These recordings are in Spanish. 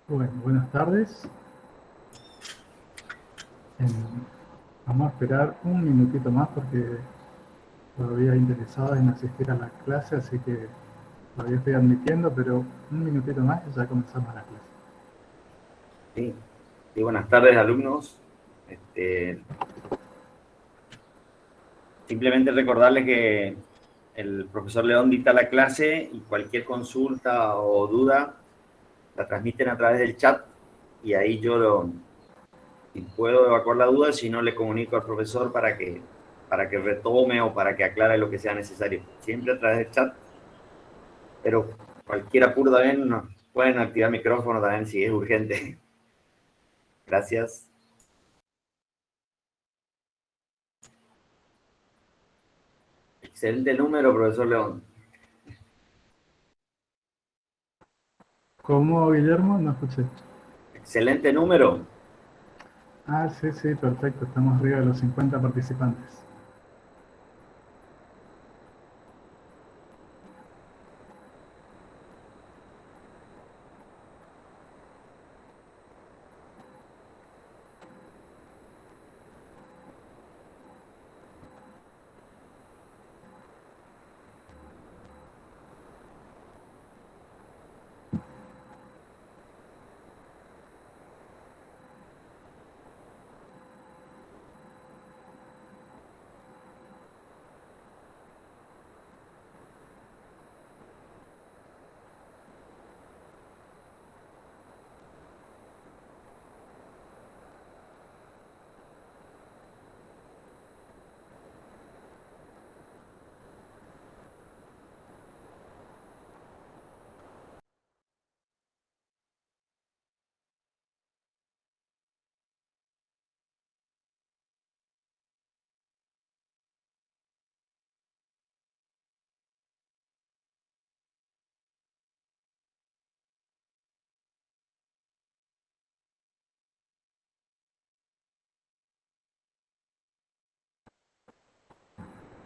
Bueno, buenas tardes. Em, Vamos a esperar un minutito más porque todavía interesado en asistir a la clase, así que todavía estoy admitiendo, pero un minutito más y ya comenzamos la clase. Sí, sí, buenas tardes, alumnos. Simplemente recordarles que el profesor León dicta la clase y cualquier consulta o duda la transmiten a través del chat y ahí si puedo evacuar la duda, si no le comunico al profesor para que retome o para que aclare lo que sea necesario. Siempre a través del chat, pero cualquier apuro también pueden activar micrófono también si es urgente. Gracias. Excelente número, profesor León. ¿Cómo, Guillermo? No escuché. Excelente número. Ah, sí, sí, perfecto. Estamos arriba de los 50 participantes.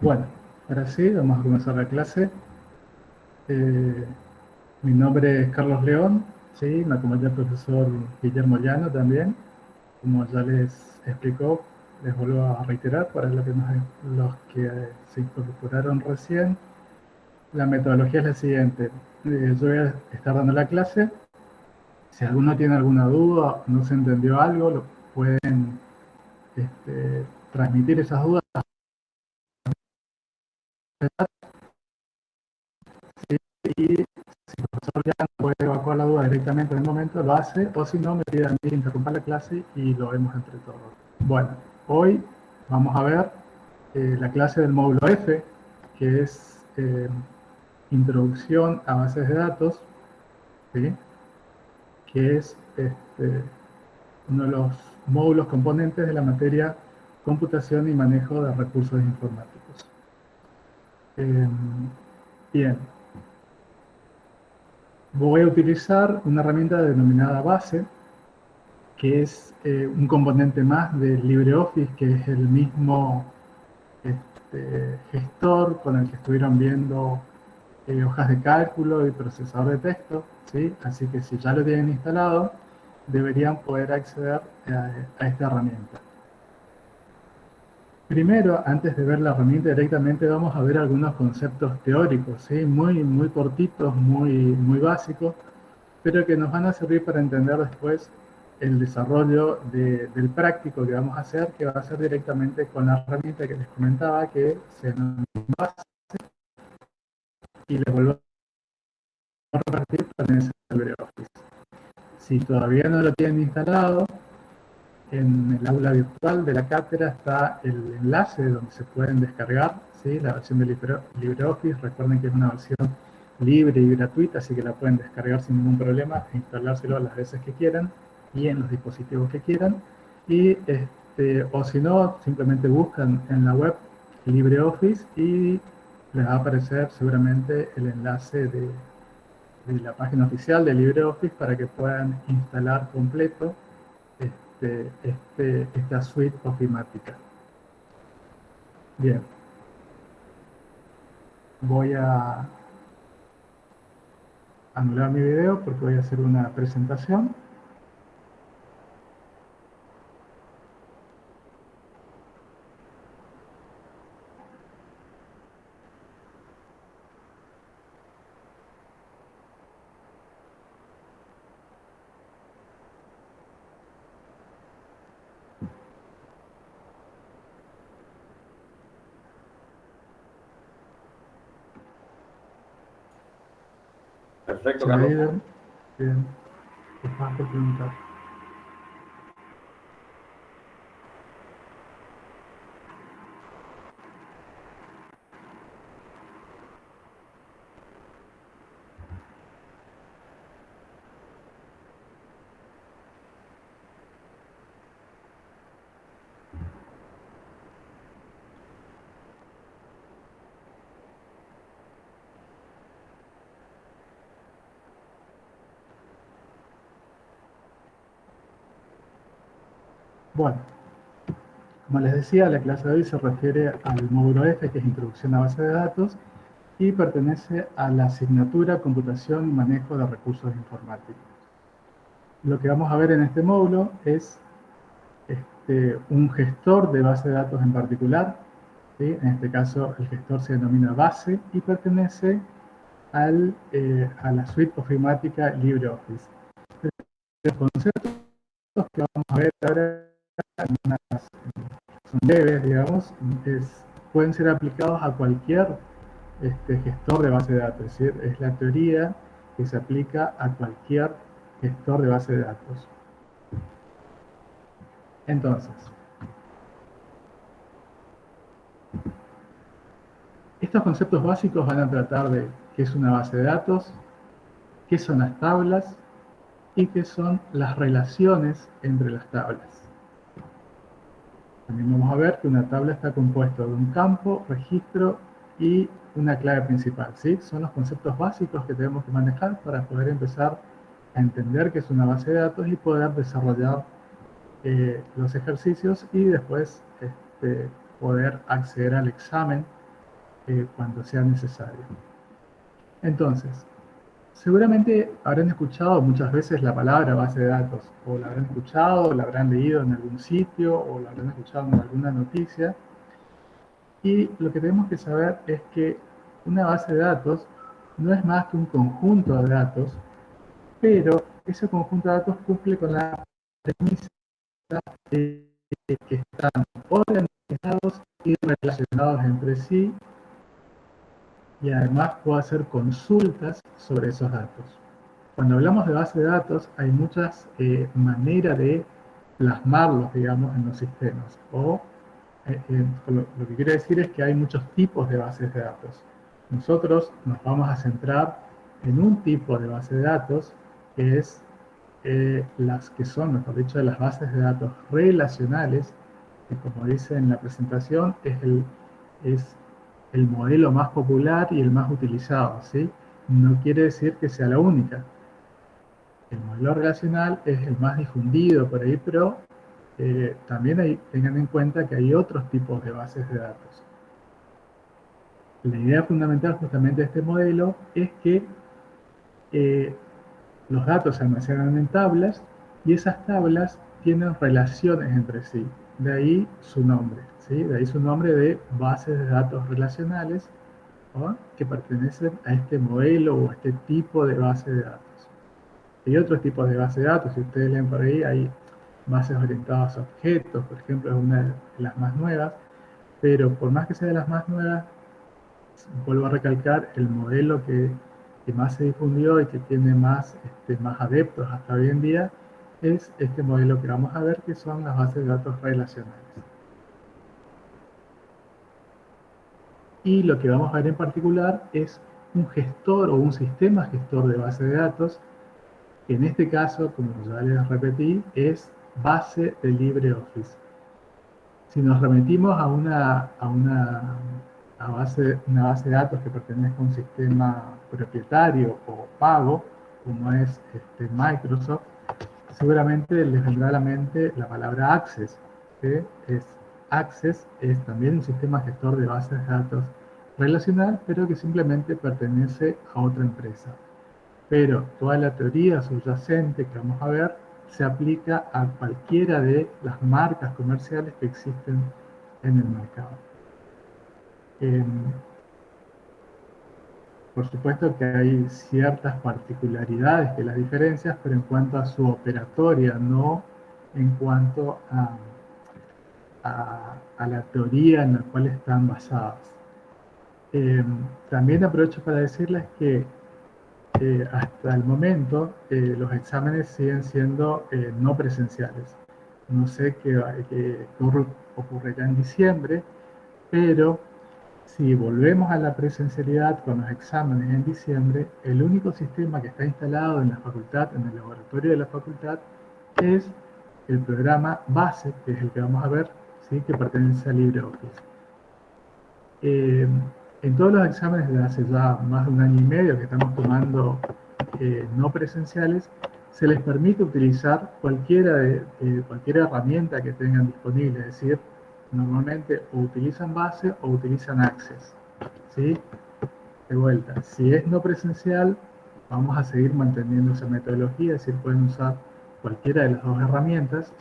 Bueno, ahora sí, vamos a comenzar la clase. Eh, Mi nombre es Carlos León, sí, me acompaña el profesor Guillermo Llano también. Como ya les explicó, les vuelvo a reiterar para los que se incorporaron recién. La metodología es la siguiente. Yo voy a estar dando la clase. Si alguno tiene alguna duda o no se entendió algo, lo pueden transmitir esas dudas. Y si el profesor ya no puede evacuar la duda directamente en el momento, lo hace, o si no, me pide a mí que interrumpa la clase y lo vemos entre todos. Bueno, hoy vamos a ver la clase del módulo F, que es Introducción a bases de datos, ¿sí? Que es uno de los módulos componentes de la materia computación y manejo de recursos informáticos. Eh, Bien, voy a utilizar una herramienta denominada base, que es un componente más de LibreOffice, que es el mismo gestor con el que estuvieron viendo hojas de cálculo y procesador de texto, ¿sí? Así que si ya lo tienen instalado, deberían poder acceder a esta herramienta. Primero, antes de ver la herramienta directamente, vamos a ver algunos conceptos teóricos, ¿sí? Muy cortitos, muy básicos, pero que nos van a servir para entender después el desarrollo del práctico que vamos a hacer, que va a ser directamente con la herramienta que les comentaba, que se denomina base, y les vuelvo a repartir para ese LibreOffice. Si todavía no lo tienen instalado, en el aula virtual de la cátedra está el enlace donde se pueden descargar, ¿sí? La versión de LibreOffice. Recuerden que es una versión libre y gratuita, así que la pueden descargar sin ningún problema e instalárselo las veces que quieran y en los dispositivos que quieran. Y o si no, simplemente buscan en la web LibreOffice y les va a aparecer seguramente el enlace de la página oficial de LibreOffice para que puedan instalar completo esta suite ofimática. Bien, voy a anular mi video porque voy a hacer una presentación. Perfecto, ¿Se me ha Carlos. ido? Bien, es más por preguntar. Bueno, como les decía, la clase de hoy se refiere al módulo F, que es Introducción a Base de Datos, y pertenece a la asignatura Computación y Manejo de Recursos Informáticos. Lo que vamos a ver en este módulo es un gestor de base de datos en particular, ¿sí? En este caso el gestor se denomina base y pertenece a la suite ofimática LibreOffice. Los conceptos que vamos a ver ahora son leves, digamos, pueden ser aplicados a cualquier gestor de base de datos, es decir, es la teoría que se aplica a cualquier gestor de base de datos. Entonces, estos conceptos básicos van a tratar de qué es una base de datos, qué son las tablas y qué son las relaciones entre las tablas. También vamos a ver que una tabla está compuesta de un campo, registro y una clave principal, ¿sí? Son los conceptos básicos que tenemos que manejar para poder empezar a entender qué es una base de datos y poder desarrollar los ejercicios y después poder acceder al examen cuando sea necesario. Entonces, seguramente habrán escuchado muchas veces la palabra base de datos, o la habrán escuchado, o la habrán leído en algún sitio, o la habrán escuchado en alguna noticia. Y lo que tenemos que saber es que una base de datos no es más que un conjunto de datos, pero ese conjunto de datos cumple con la premisa de que están organizados y relacionados entre sí, y además puedo hacer consultas sobre esos datos. Cuando hablamos de base de datos, hay muchas maneras de plasmarlos, digamos, en los sistemas. Lo que quiero decir es que hay muchos tipos de bases de datos. Nosotros nos vamos a centrar en un tipo de base de datos, que es las que son, mejor dicho, las bases de datos relacionales, que como dice en la presentación, es el modelo más popular y el más utilizado, ¿sí? No quiere decir que sea la única. El modelo relacional es el más difundido por ahí, pero también tengan en cuenta que hay otros tipos de bases de datos. La idea fundamental justamente de este modelo es que los datos se almacenan en tablas y esas tablas tienen relaciones entre sí. De ahí su nombre, ¿sí? De ahí su nombre de bases de datos relacionales, ¿no? Que pertenecen a este modelo o a este tipo de base de datos. Hay otros tipos de bases de datos, si ustedes leen por ahí, hay bases orientadas a objetos, por ejemplo, es una de las más nuevas, pero por más que sea de las más nuevas, vuelvo a recalcar, el modelo que más se difundió y que tiene más adeptos hasta hoy en día es este modelo que vamos a ver, que son las bases de datos relacionales. Y lo que vamos a ver en particular es un gestor o un sistema gestor de base de datos, que en este caso, como ya les repetí, es base de LibreOffice. Si nos remitimos a una base de datos que pertenezca a un sistema propietario o pago, como es Microsoft, seguramente les vendrá a la mente la palabra Access, que Access es también un sistema gestor de bases de datos relacional, pero que simplemente pertenece a otra empresa. Pero toda la teoría subyacente que vamos a ver se aplica a cualquiera de las marcas comerciales que existen en el mercado. Por supuesto que hay ciertas particularidades que las diferencias, pero en cuanto a su operatoria, no en cuanto a la teoría en la cual están basadas. También aprovecho para decirles que hasta el momento los exámenes siguen siendo no presenciales. No sé qué ocurrirá en diciembre, pero si volvemos a la presencialidad con los exámenes en diciembre, el único sistema que está instalado en la facultad, en el laboratorio de la facultad, es el programa base, que es el que vamos a ver, ¿sí? Que pertenece a LibreOffice. En todos los exámenes de hace ya más de un año y medio que estamos tomando no presenciales, se les permite utilizar cualquier herramienta que tengan disponible, es decir, normalmente o utilizan base o utilizan Access, ¿sí? De vuelta, si es no presencial, vamos a seguir manteniendo esa metodología, es decir, pueden usar cualquiera de las dos herramientas.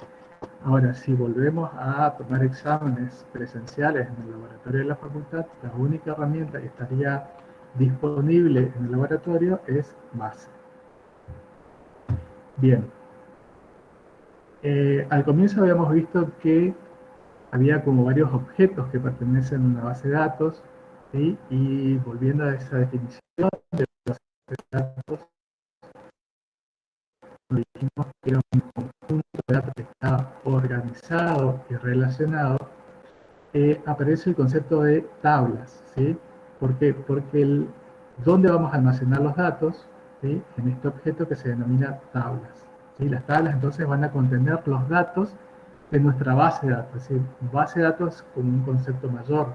Ahora, si volvemos a tomar exámenes presenciales en el laboratorio de la facultad, la única herramienta que estaría disponible en el laboratorio es base. Bien, al comienzo habíamos visto que había como varios objetos que pertenecen a una base de datos, ¿sí? Y volviendo a esa definición de base de datos, dijimos que era un conjunto de datos que está organizado y relacionado. Aparece el concepto de tablas, ¿sí? ¿Por qué? Porque ¿dónde vamos a almacenar los datos? ¿Sí? En este objeto que se denomina tablas, ¿sí? Las tablas entonces van a contener los datos de nuestra base de datos, es decir, base de datos como un concepto mayor.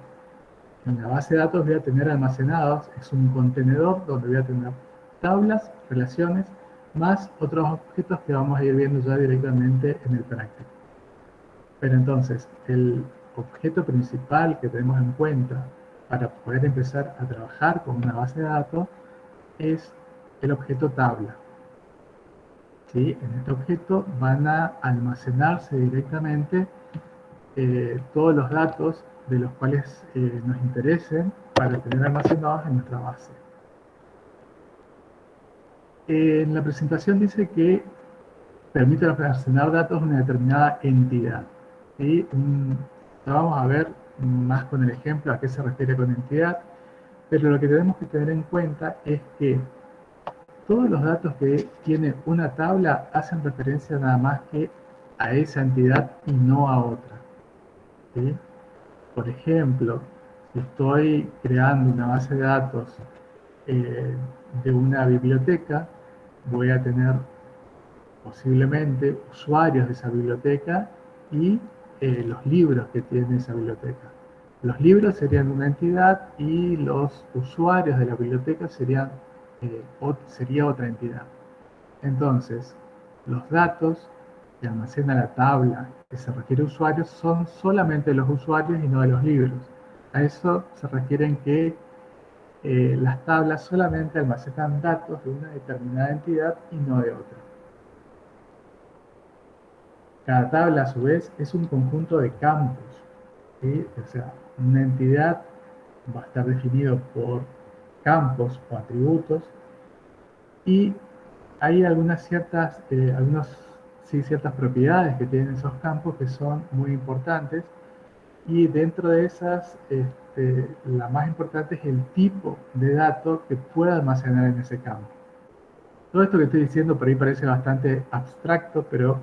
En la base de datos voy a tener almacenados, es un contenedor donde voy a tener tablas, relaciones, más otros objetos que vamos a ir viendo ya directamente en el práctico. Pero entonces, el objeto principal que tenemos en cuenta para poder empezar a trabajar con una base de datos es el objeto tabla. ¿Sí? En este objeto van a almacenarse directamente todos los datos de los cuales nos interesen para tener almacenados en nuestra base. En la presentación dice que permite almacenar datos de una determinada entidad. ¿Sí? Ya vamos a ver más con el ejemplo a qué se refiere con entidad, pero lo que tenemos que tener en cuenta es que todos los datos que tiene una tabla hacen referencia nada más que a esa entidad y no a otra. ¿Sí? Por ejemplo, si estoy creando una base de datos de una biblioteca, voy a tener posiblemente usuarios de esa biblioteca y los libros que tiene esa biblioteca. Los libros serían una entidad y los usuarios de la biblioteca sería otra entidad. Entonces, los datos que almacena la tabla que se refiere a usuarios son solamente los usuarios y no de los libros. A eso se refieren que las tablas solamente almacenan datos de una determinada entidad y no de otra. Cada tabla, a su vez, es un conjunto de campos, ¿sí? O sea, una entidad va a estar definido por campos o atributos y hay ciertas propiedades que tienen esos campos que son muy importantes y dentro de esas, la más importante es el tipo de dato que pueda almacenar en ese campo. Todo esto que estoy diciendo por ahí parece bastante abstracto, pero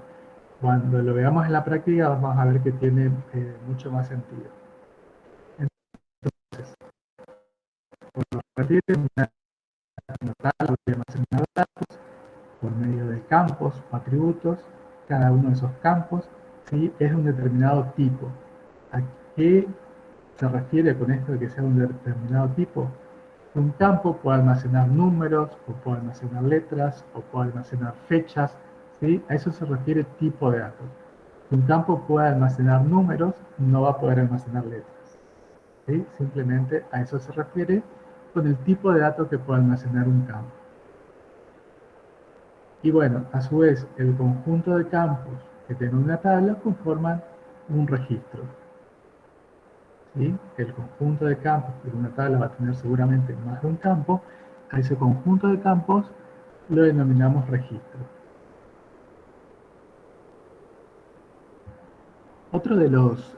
cuando lo veamos en la práctica vamos a ver que tiene mucho más sentido. Entonces, por lo que refiere una tabla de almacenar datos por medio de campos o atributos, cada uno de esos campos ¿sí? Es un determinado tipo. ¿A qué se refiere con esto de que sea un determinado tipo? Un campo puede almacenar números, o puede almacenar letras, o puede almacenar fechas, ¿sí? A eso se refiere tipo de datos. Un campo puede almacenar números, no va a poder almacenar letras, ¿sí? Simplemente a eso se refiere con el tipo de datos que puede almacenar un campo. Y bueno, a su vez, el conjunto de campos que tiene una tabla conforman un registro. ¿Sí? El conjunto de campos, porque una tabla va a tener seguramente más de un campo, a ese conjunto de campos lo denominamos registro. Otro de los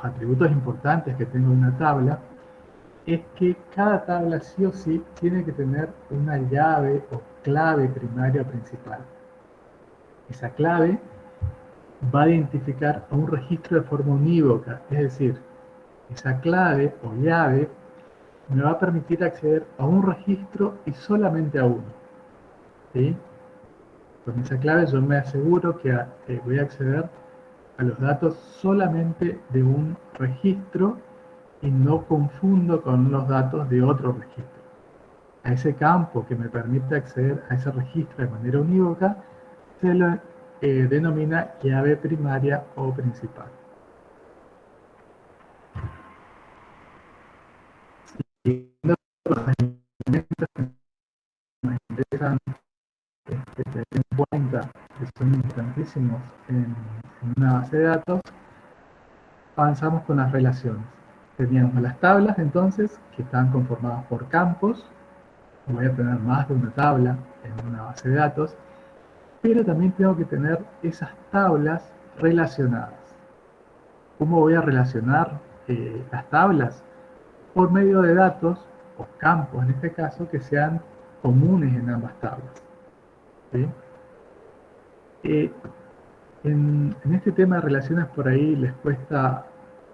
atributos importantes que tengo en una tabla es que cada tabla sí o sí tiene que tener una llave o clave primaria principal. Esa clave va a identificar a un registro de forma unívoca, es decir, esa clave o llave me va a permitir acceder a un registro y solamente a uno. ¿Sí? Con esa clave yo me aseguro que voy a acceder a los datos solamente de un registro y no confundo con los datos de otro registro. a ese campo que me permite acceder a ese registro de manera unívoca, se lo denomina llave primaria o principal. Y los elementos que nos interesan tener en cuenta, que son importantísimos en una base de datos, avanzamos con las relaciones. Teníamos las tablas entonces, que están conformadas por campos. Voy a tener más de una tabla en una base de datos, pero también tengo que tener esas tablas relacionadas. ¿Cómo voy a relacionar las tablas? Por medio de datos, o campos en este caso, que sean comunes en ambas tablas. ¿Sí? En este tema de relaciones por ahí les cuesta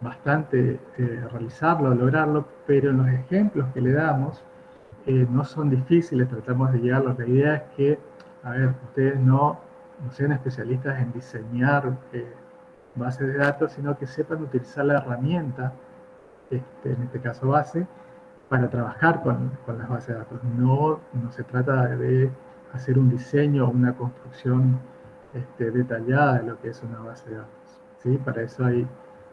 bastante realizarlo, lograrlo, pero en los ejemplos que le damos no son difíciles, tratamos de llegarlos. La idea es que, a ver, ustedes no sean especialistas en diseñar bases de datos, sino que sepan utilizar la herramienta, en este caso base, para trabajar con las bases de datos. No se trata de hacer un diseño o una construcción detallada de lo que es una base de datos. ¿Sí? Para eso hay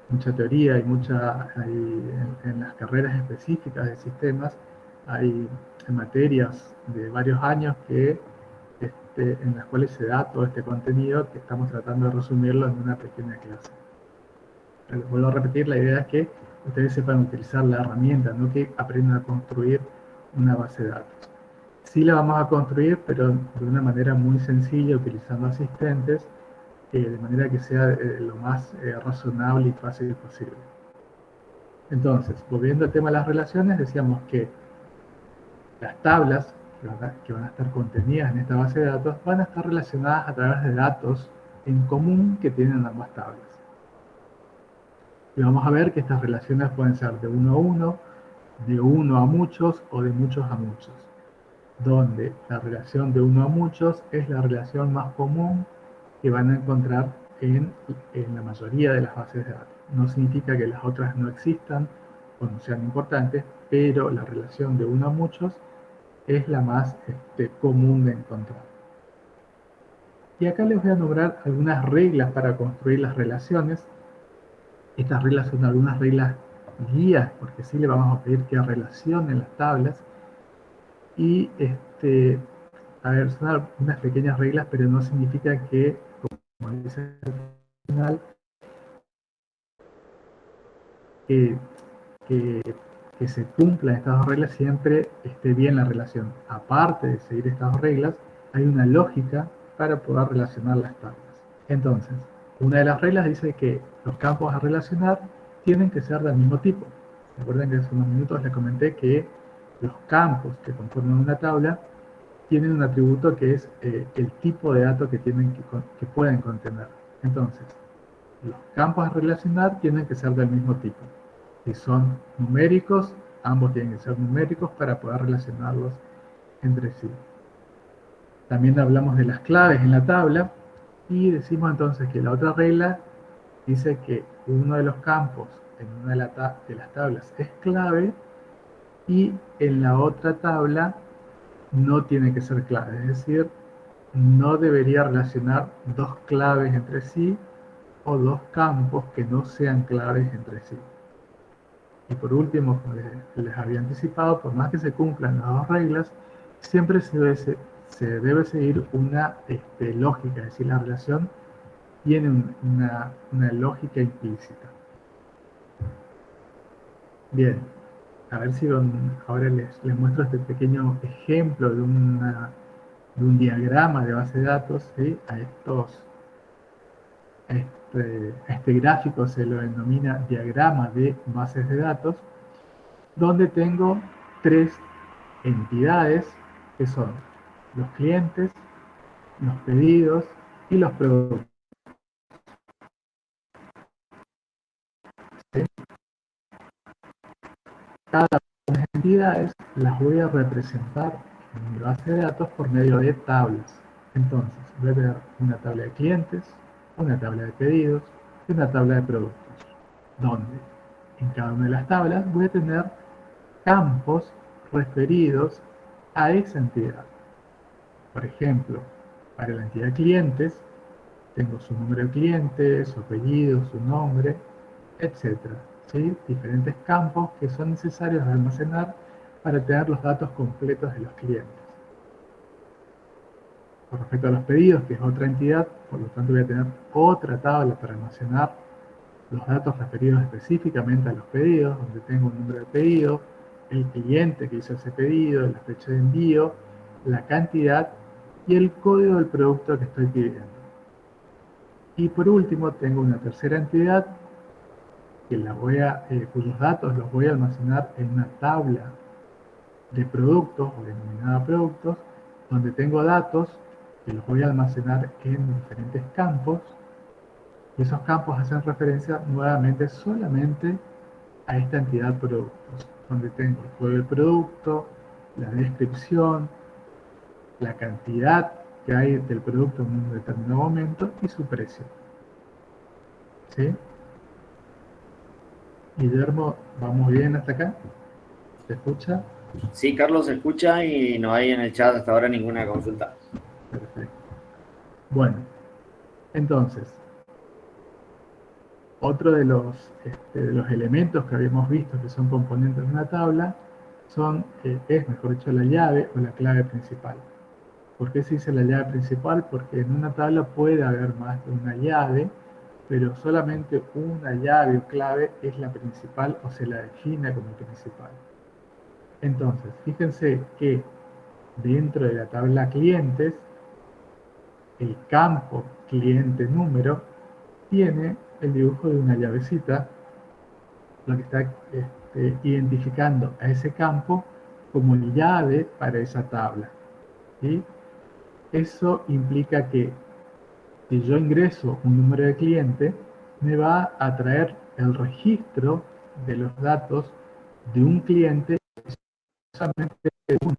mucha teoría, en las carreras específicas de sistemas, hay materias de varios años en las cuales se da todo este contenido que estamos tratando de resumirlo en una pequeña clase. Pero vuelvo a repetir, la idea es que ustedes sepan utilizar la herramienta, no que aprendan a construir una base de datos. Sí la vamos a construir, pero de una manera muy sencilla, utilizando asistentes, de manera que sea lo más razonable y fácil posible. Entonces, volviendo al tema de las relaciones, decíamos que las tablas que van a estar contenidas en esta base de datos van a estar relacionadas a través de datos en común que tienen ambas tablas. Y vamos a ver que estas relaciones pueden ser de uno a uno, de uno a muchos o de muchos a muchos, donde la relación de uno a muchos es la relación más común que van a encontrar en la mayoría de las bases de datos. No significa que las otras no existan o no sean importantes, pero la relación de uno a muchos es la más común de encontrar. Y acá les voy a nombrar algunas reglas para construir las relaciones. Estas reglas son algunas reglas guías, porque sí le vamos a pedir que relacionen las tablas. Y, a ver, son unas pequeñas reglas, pero no significa que, como dice al final, que, que, que se cumplan estas dos reglas siempre esté bien la relación. Aparte de seguir estas dos reglas, hay una lógica para poder relacionar las tablas. Entonces, una de las reglas dice que los campos a relacionar tienen que ser del mismo tipo. Recuerden que hace unos minutos les comenté que los campos que conforman una tabla tienen un atributo que es el tipo de datos que pueden contener. Entonces, los campos a relacionar tienen que ser del mismo tipo. Si son numéricos, ambos tienen que ser numéricos para poder relacionarlos entre sí. También hablamos de las claves en la tabla y decimos entonces que la otra regla dice que uno de los campos en una de las tablas es clave y en la otra tabla no tiene que ser clave, es decir, no debería relacionar dos claves entre sí o dos campos que no sean claves entre sí. Y por último, como les había anticipado, por más que se cumplan las dos reglas, siempre se debe seguir una lógica, es decir, la relación tiene una lógica implícita. Bien, a ver si ahora les muestro este pequeño ejemplo de un diagrama de base de datos, ¿sí? A este gráfico se lo denomina diagrama de bases de datos, donde tengo tres entidades que son los clientes, los pedidos y los productos. ¿Sí? Cada una de las entidades las voy a representar en mi base de datos por medio de tablas. Entonces, voy a tener una tabla de clientes, una tabla de pedidos y una tabla de productos, donde en cada una de las tablas voy a tener campos referidos a esa entidad. Por ejemplo, para la entidad clientes, tengo su número de cliente, su apellido, su nombre, etcétera, ¿sí? Diferentes campos que son necesarios almacenar para tener los datos completos de los clientes. Con respecto a los pedidos, que es otra entidad, por lo tanto voy a tener otra tabla para almacenar los datos referidos específicamente a los pedidos, donde tengo un número de pedido, el cliente que hizo ese pedido, la fecha de envío, la cantidad y el código del producto que estoy pidiendo. Y por último tengo una tercera entidad que cuyos datos los voy a almacenar en una tabla de productos o denominada productos, donde tengo datos que los voy a almacenar en diferentes campos, y esos campos hacen referencia nuevamente solamente a esta entidad productos, donde tengo el código del producto, la descripción, la cantidad que hay del producto en un determinado momento y su precio. ¿Sí? Guillermo, ¿vamos bien hasta acá? ¿Se escucha? Sí, Carlos, se escucha y no hay en el chat hasta ahora ninguna consulta. Perfecto. Bueno, entonces, otro de los elementos que habíamos visto que son componentes de una tabla es, mejor dicho, la llave o la clave principal. ¿Por qué se dice la llave principal? Porque en una tabla puede haber más de una llave, pero solamente una llave o clave es la principal o se la define como principal. Entonces, fíjense que dentro de la tabla clientes, el campo cliente número tiene el dibujo de una llavecita, lo que está identificando a ese campo como llave para esa tabla. ¿Sí? Eso implica que si yo ingreso un número de cliente, me va a traer el registro de los datos de un cliente, solamente de uno,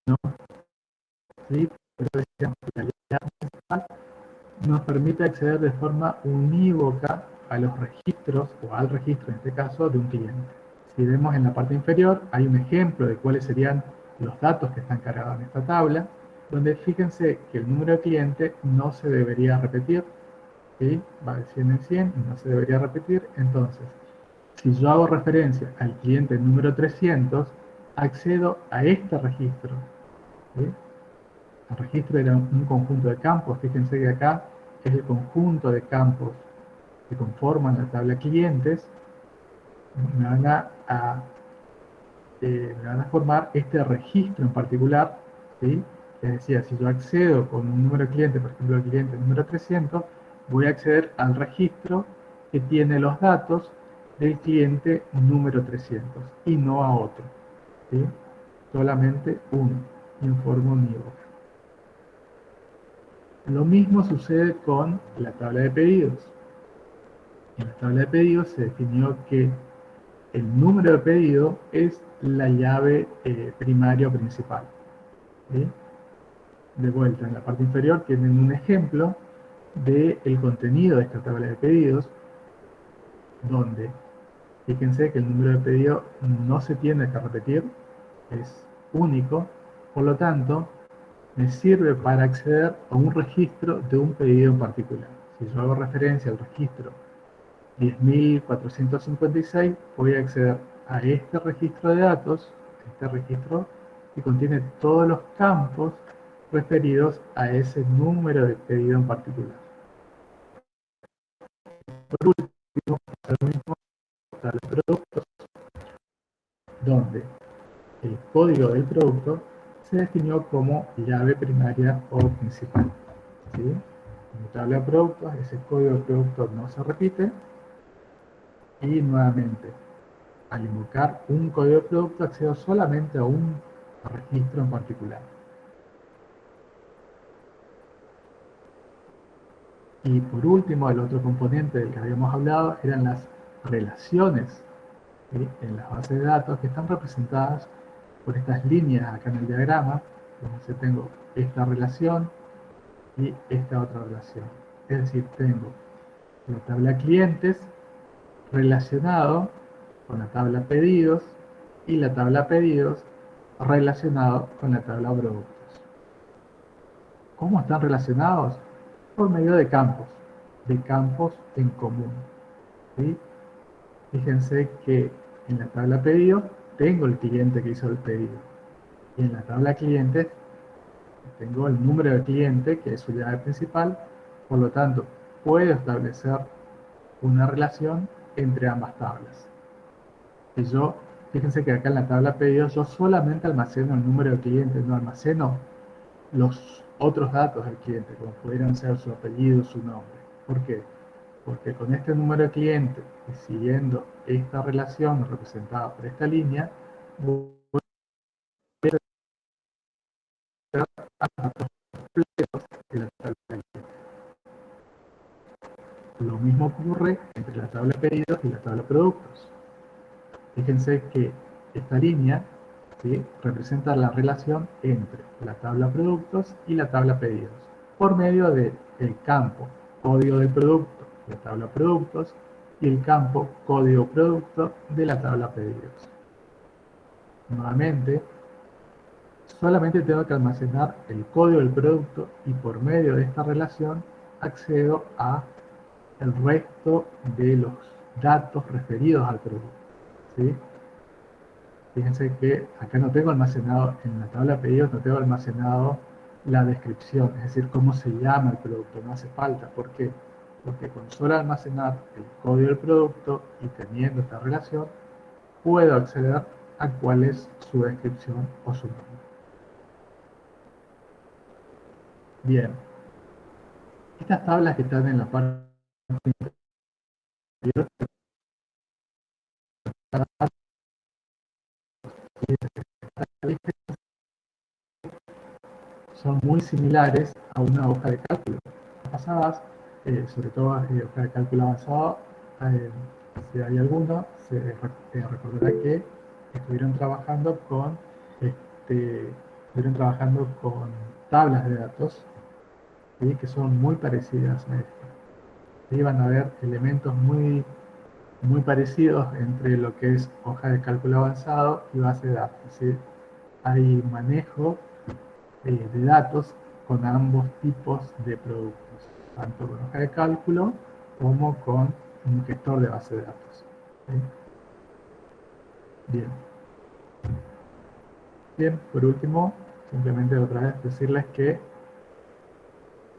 ¿no? ¿Sí? Pero decíamos que la llave principal nos permite acceder de forma unívoca a los registros, o al registro en este caso, de un cliente. Si vemos en la parte inferior, hay un ejemplo de cuáles serían los datos que están cargados en esta tabla, donde fíjense que el número de cliente no se debería repetir, ¿sí? Va de 100 en 100 y no se debería repetir. Entonces, si yo hago referencia al cliente número 300, accedo a este registro, ¿sí? El registro era un conjunto de campos. Fíjense que acá es el conjunto de campos que conforman la tabla clientes. Me van me van a formar este registro en particular, ¿sí? Les decía, si yo accedo con un número de cliente, por ejemplo el cliente número 300, voy a acceder al registro que tiene los datos del cliente número 300 y no a otro, ¿sí? Solamente uno, en forma unívoca. Lo mismo sucede con la tabla de pedidos. En la tabla de pedidos se definió que el número de pedido es la llave primaria o principal, ¿sí? De vuelta, en la parte inferior tienen un ejemplo del contenido de esta tabla de pedidos, donde fíjense que el número de pedido no se tiene que repetir, es único, por lo tanto, me sirve para acceder a un registro de un pedido en particular. Si yo hago referencia al registro 10.456, voy a acceder a este registro de datos, este registro que contiene todos los campos referidos a ese número de pedido en particular. Por último, lo mismo para los productos, donde el código del producto se definió como llave primaria o principal, ¿sí? En mi tabla de productos, ese código de producto no se repite, y nuevamente, al invocar un código de producto, accedo solamente a un registro en particular. Y por último, el otro componente del que habíamos hablado eran las relaciones, ¿sí? En las bases de datos, que están representadas por estas líneas acá en el diagrama, donde tengo esta relación y esta otra relación. Es decir, tengo la tabla clientes relacionado con la tabla pedidos y la tabla pedidos relacionado con la tabla de productos. ¿Cómo están relacionados? Por medio de campos en común. ¿Sí? Fíjense que en la tabla pedidos tengo el cliente que hizo el pedido. Y en la tabla clientes tengo el número de cliente, que es su llave principal. Por lo tanto, puedo establecer una relación entre ambas tablas. Y yo, fíjense que acá en la tabla pedidos yo solamente almaceno el número de clientes, no almaceno los otros datos del cliente, como pudieran ser su apellido, su nombre. ¿Por qué? Porque con este número de cliente y siguiendo esta relación representada por esta línea, voy a datos completos de la tabla de clientes. Lo mismo ocurre entre la tabla de pedidos y la tabla de productos. Fíjense que esta línea, ¿sí?, representa la relación entre la tabla productos y la tabla pedidos por medio del campo código del producto de la tabla productos y el campo código producto de la tabla pedidos. Nuevamente, solamente tengo que almacenar el código del producto y por medio de esta relación accedo a el resto de los datos referidos al producto, ¿sí? Fíjense que acá no tengo almacenado, en la tabla de pedidos no tengo almacenado la descripción, es decir, cómo se llama el producto, no hace falta. ¿Por qué? Porque con solo almacenar el código del producto y teniendo esta relación, puedo acceder a cuál es su descripción o su nombre. Bien, estas tablas que están en la parte inferior son muy similares a una hoja de cálculo. Pasadas, sobre todo hoja de cálculo avanzado, eh, si hay alguno, recordará que estuvieron trabajando con tablas de datos, ¿sí?, que son muy parecidas a esta. Y van a haber elementos muy, muy parecidos entre lo que es hoja de cálculo avanzado y base de datos. ¿Sí? Hay manejo de datos con ambos tipos de productos, tanto con hoja de cálculo como con un gestor de base de datos. ¿Sí? Bien. Bien, por último, simplemente otra vez decirles que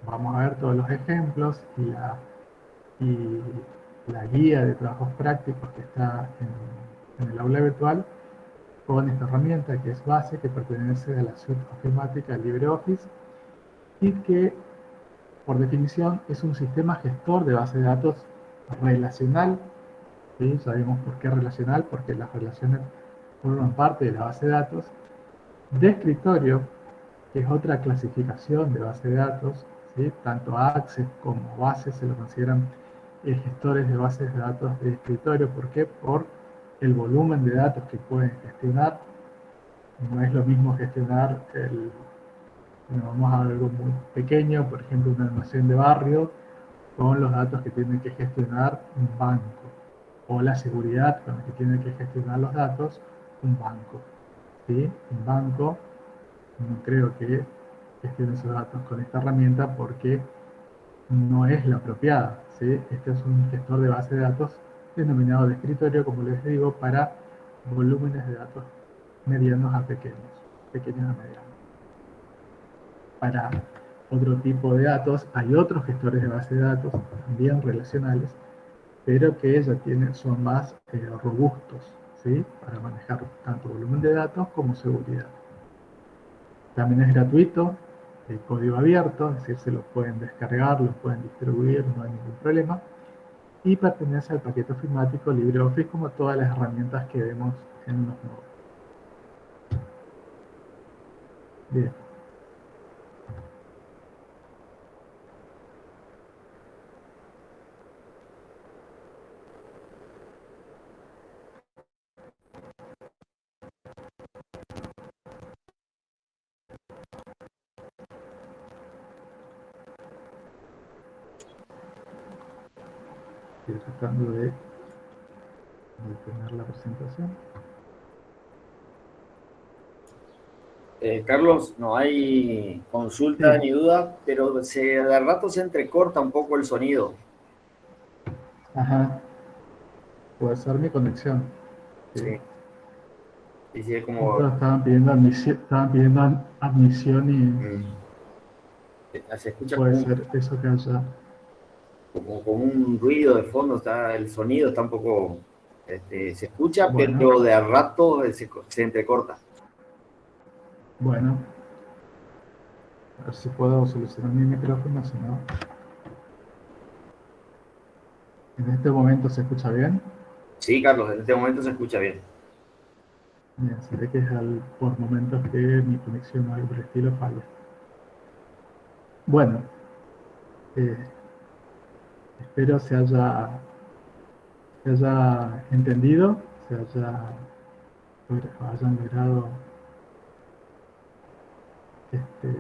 vamos a ver todos los ejemplos y la guía de trabajos prácticos que está en el aula virtual con esta herramienta que es base, que pertenece a la suite ofimática LibreOffice y que por definición es un sistema gestor de base de datos relacional. ¿Sí? Sabemos por qué relacional, porque las relaciones forman parte de la base de datos. De escritorio, que es otra clasificación de base de datos, ¿sí? Tanto Access como Base se lo consideran gestores de bases de datos de escritorio. ¿Por qué? Por el volumen de datos que pueden gestionar. No es lo mismo gestionar vamos a ver algo muy pequeño, por ejemplo, un almacén de barrio, con los datos que tiene que gestionar un banco, o la seguridad con la que tiene que gestionar los datos un banco. ¿Sí? Un banco no creo que gestione esos datos con esta herramienta porque no es la apropiada. ¿Sí? Este es un gestor de base de datos denominado de escritorio, como les digo, para volúmenes de datos medianos a pequeños, pequeños a medianos. Para otro tipo de datos hay otros gestores de base de datos también relacionales, pero que ya son más robustos, ¿sí?, para manejar tanto volumen de datos como seguridad. También es gratuito, el código abierto, es decir, se lo pueden descargar, lo pueden distribuir, no hay ningún problema, y pertenece al paquete ofimático LibreOffice como todas las herramientas que vemos en los módulos. Bien. Estoy tratando de detener la presentación. Carlos, no hay consulta Sí, ni duda, pero de rato se entrecorta un poco el sonido. ajá, puede ser mi conexión. Sí. Sí, sí, sí, es como, Justo estaban pidiendo admisión y mm, se escucha puede ser eso que haya. como un ruido de fondo, está, el sonido está un poco, se escucha, Bueno, pero de a rato se entrecorta. bueno, a ver si puedo solucionar mi micrófono, si no. En este momento se escucha bien. Sí, Carlos, en este momento se escucha bien. Bien, se ve que es por momentos que mi conexión o algo por el estilo falla. Bueno, eh, espero se haya entendido, hayan logrado este,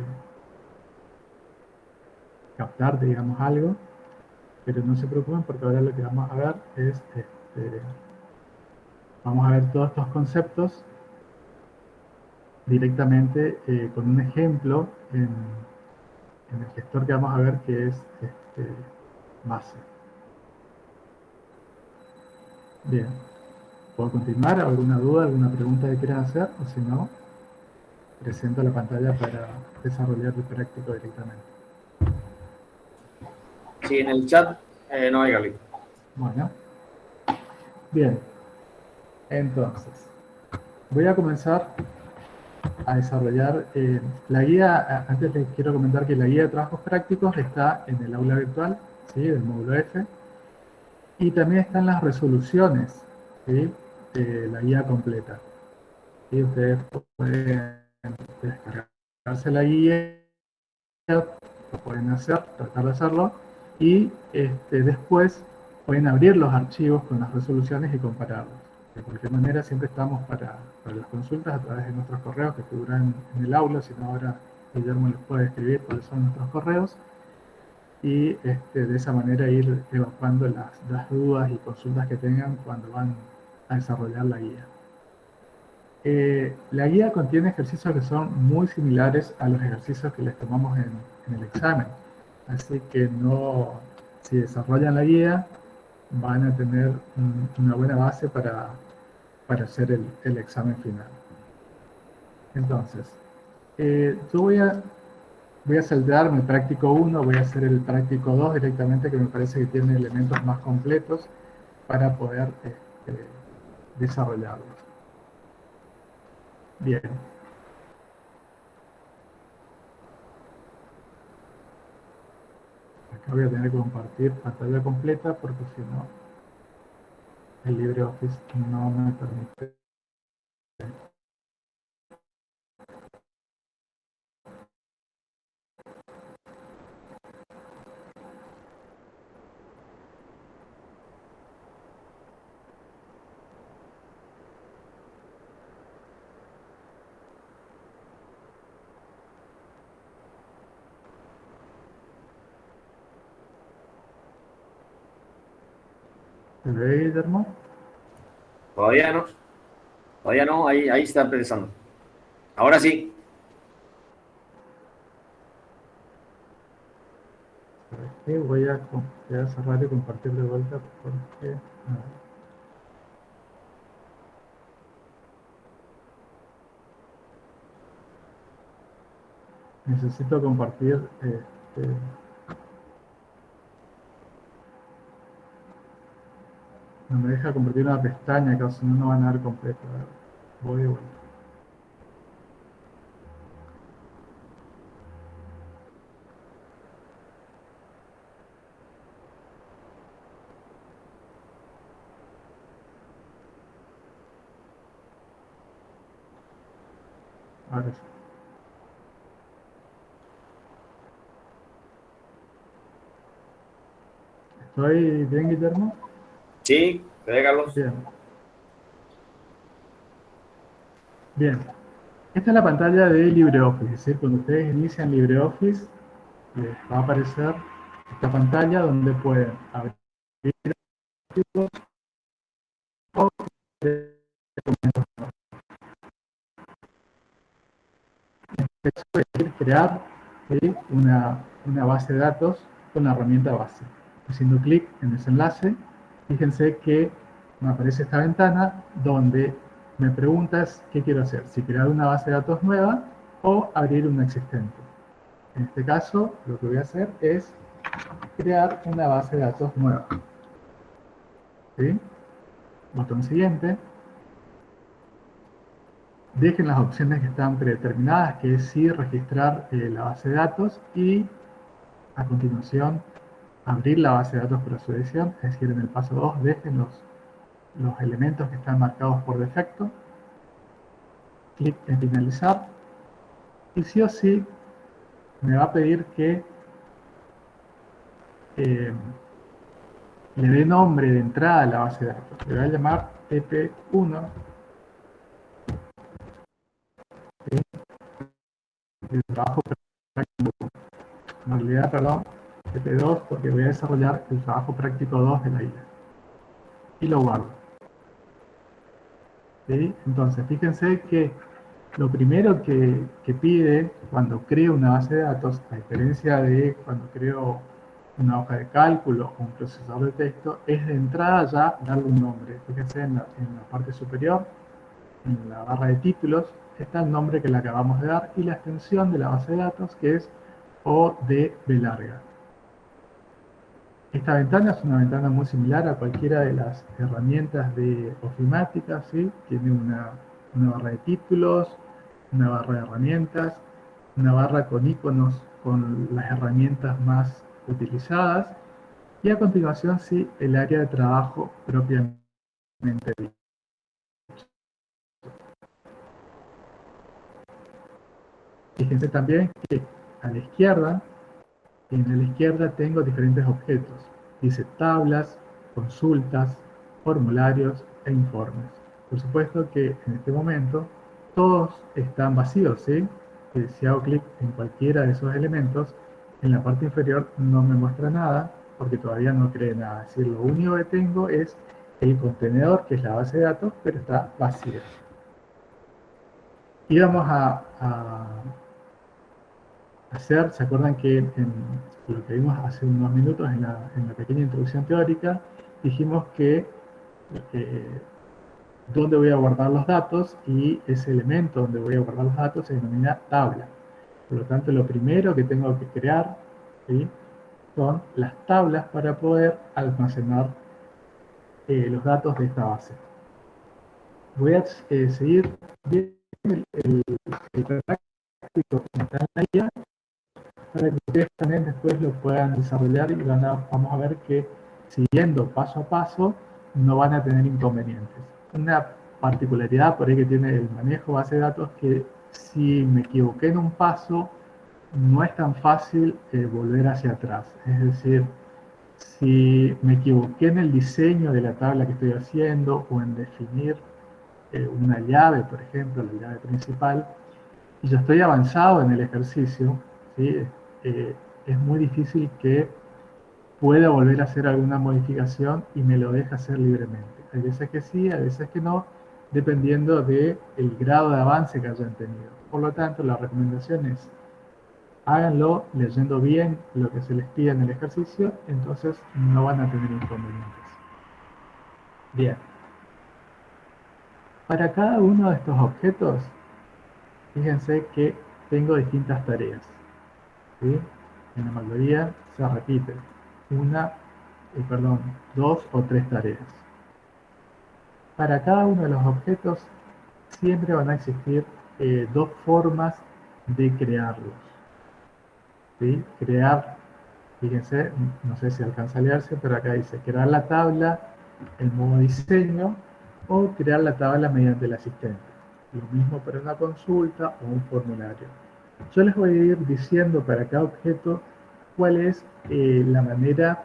captar, digamos, algo, pero no se preocupen porque ahora lo que vamos a ver es, vamos a ver todos estos conceptos directamente con un ejemplo en el gestor que vamos a ver que es base. Bien, ¿puedo continuar? ¿Alguna duda, alguna pregunta que quieran hacer? O si no, presento la pantalla para desarrollar el práctico directamente. Sí, en el chat no hay Carlito. Bueno, bien, entonces, voy a comenzar a desarrollar la guía. Antes les quiero comentar que la guía de trabajos prácticos está en el aula virtual, ¿sí? Del módulo F, y también están las resoluciones, ¿sí? De la guía completa. ¿Sí? Ustedes pueden descargarse la guía, lo pueden hacer, tratar de hacerlo, y después pueden abrir los archivos con las resoluciones y compararlos. De cualquier manera, siempre estamos para las consultas a través de nuestros correos que figuran en el aula, si no ahora Guillermo les puede escribir cuáles son nuestros correos, y de esa manera ir evacuando las dudas y consultas que tengan cuando van a desarrollar la guía. La guía contiene ejercicios que son muy similares a los ejercicios que les tomamos en el examen. Así que no, si desarrollan la guía, van a tener una buena base para hacer el examen final. Entonces, yo voy a saltearme el práctico 1, voy a hacer el práctico 2 directamente, que me parece que tiene elementos más completos para poder desarrollarlos. Bien, acá voy a tener que compartir pantalla completa porque si no, el LibreOffice no me permite. ¿Se ve, Guillermo? Todavía no, todavía no, ahí está empezando. Ahora sí. Sí, voy a cerrar y compartir de vuelta porque necesito compartir. No me deja compartir una pestaña, que si no, no van a dar completo. A ver, voy de vuelta. Ahora sí. ¿Estoy bien, Guillermo? Sí, se ve, Carlos. Bien. Bien. Esta es la pantalla de LibreOffice, es decir, cuando ustedes inician LibreOffice, les va a aparecer esta pantalla donde pueden abrir eso es crear una base de datos con la herramienta base. Haciendo clic en ese enlace, fíjense que me aparece esta ventana donde me preguntas qué quiero hacer, si crear una base de datos nueva o abrir una existente. En este caso, lo que voy a hacer es crear una base de datos nueva. ¿Sí? Botón siguiente. Dejen las opciones que están predeterminadas, que es sí registrar la base de datos y a continuación abrir la base de datos para su edición, es decir, en el paso 2 dejen los elementos que están marcados por defecto, clic en finalizar y sí o sí me va a pedir que eh, le dé nombre de entrada a la base de datos. Le voy a llamar TP1, ¿sí? El trabajo práctico, en realidad, perdón, TP2 porque voy a desarrollar el trabajo práctico 2 de la isla. Y lo guardo. ¿Sí? Entonces, fíjense que lo primero que pide cuando creo una base de datos, a diferencia de cuando creo una hoja de cálculo o un procesador de texto, es de entrada ya darle un nombre. Fíjense en la parte superior, en la barra de títulos, está el nombre que le acabamos de dar y la extensión de la base de datos, que es ODB larga. Esta ventana es una ventana muy similar a cualquiera de las herramientas de ofimática, ¿sí? Tiene una barra de títulos, una barra de herramientas, una barra con iconos con las herramientas más utilizadas y a continuación, sí, el área de trabajo propiamente dicho. Fíjense también que a la izquierda, en la izquierda tengo diferentes objetos. Dice tablas, consultas, formularios e informes. Por supuesto que en este momento todos están vacíos, ¿sí? Si hago clic en cualquiera de esos elementos, en la parte inferior no me muestra nada porque todavía no creé nada. Es decir, lo único que tengo es el contenedor, que es la base de datos, pero está vacío. Y vamos a hacer, ¿se acuerdan que en lo que vimos hace unos minutos en la pequeña introducción teórica, dijimos que dónde voy a guardar los datos y ese elemento donde voy a guardar los datos se denomina tabla. Por lo tanto, lo primero que tengo que crear, ¿sí?, son las tablas para poder almacenar los datos de esta base. Voy a seguir viendo el práctico que está en la guía para que ustedes también después lo puedan desarrollar y vamos a ver que siguiendo paso a paso no van a tener inconvenientes. Una particularidad por ahí que tiene el manejo de base de datos es que si me equivoqué en un paso no es tan fácil volver hacia atrás. Es decir, si me equivoqué en el diseño de la tabla que estoy haciendo o en definir una llave, por ejemplo, la llave principal, y yo estoy avanzado en el ejercicio, ¿sí?, es muy difícil que pueda volver a hacer alguna modificación y me lo deja hacer libremente. Hay veces que sí, hay veces que no, dependiendo del grado de avance que hayan tenido. Por lo tanto, la recomendación es háganlo leyendo bien lo que se les pide en el ejercicio, entonces no van a tener inconvenientes. Bien. Para cada uno de estos objetos, fíjense que tengo distintas tareas, ¿sí? En la mayoría se repiten dos o tres tareas. Para cada uno de los objetos siempre van a existir dos formas de crearlos, ¿sí? Crear, fíjense, no sé si alcanza a leerse, pero acá dice crear la tabla en modo diseño o crear la tabla mediante el asistente. Lo mismo para una consulta o un formulario. Yo les voy a ir diciendo para cada objeto cuál es la manera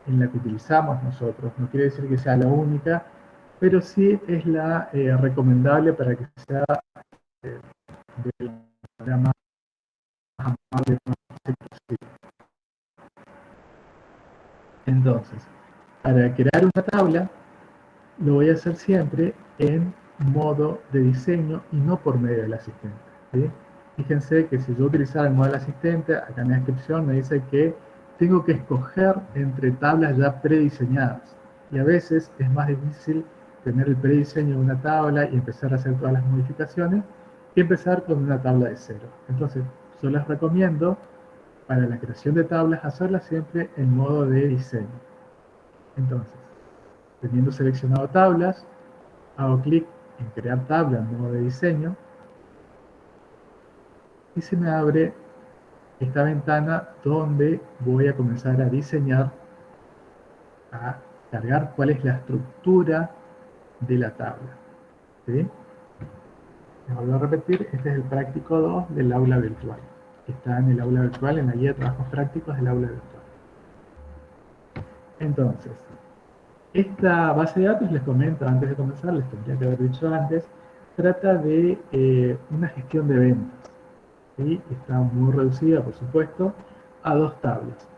en la que utilizamos nosotros. No quiere decir que sea la única, pero sí es la recomendable para que sea de la manera más amable posible. Entonces, para crear una tabla, lo voy a hacer siempre en modo de diseño y no por medio del asistente, ¿sí? Fíjense que si yo utilizara el modelo asistente, acá en la descripción me dice que tengo que escoger entre tablas ya prediseñadas. Y a veces es más difícil tener el prediseño de una tabla y empezar a hacer todas las modificaciones que empezar con una tabla de cero. Entonces, yo les recomiendo para la creación de tablas hacerla siempre en modo de diseño. Entonces, teniendo seleccionado tablas, hago clic en crear tabla en modo de diseño y se me abre esta ventana donde voy a comenzar a diseñar, a cargar cuál es la estructura de la tabla. ¿Sí? Les vuelvo a repetir, este es el práctico 2 del aula virtual, que está en el aula virtual, en la guía de trabajos prácticos del aula virtual. Entonces, esta base de datos, les comento antes de comenzar, les tendría que haber dicho antes, trata de una gestión de ventas. ¿Sí? Está muy reducida, por supuesto, a dos tablas.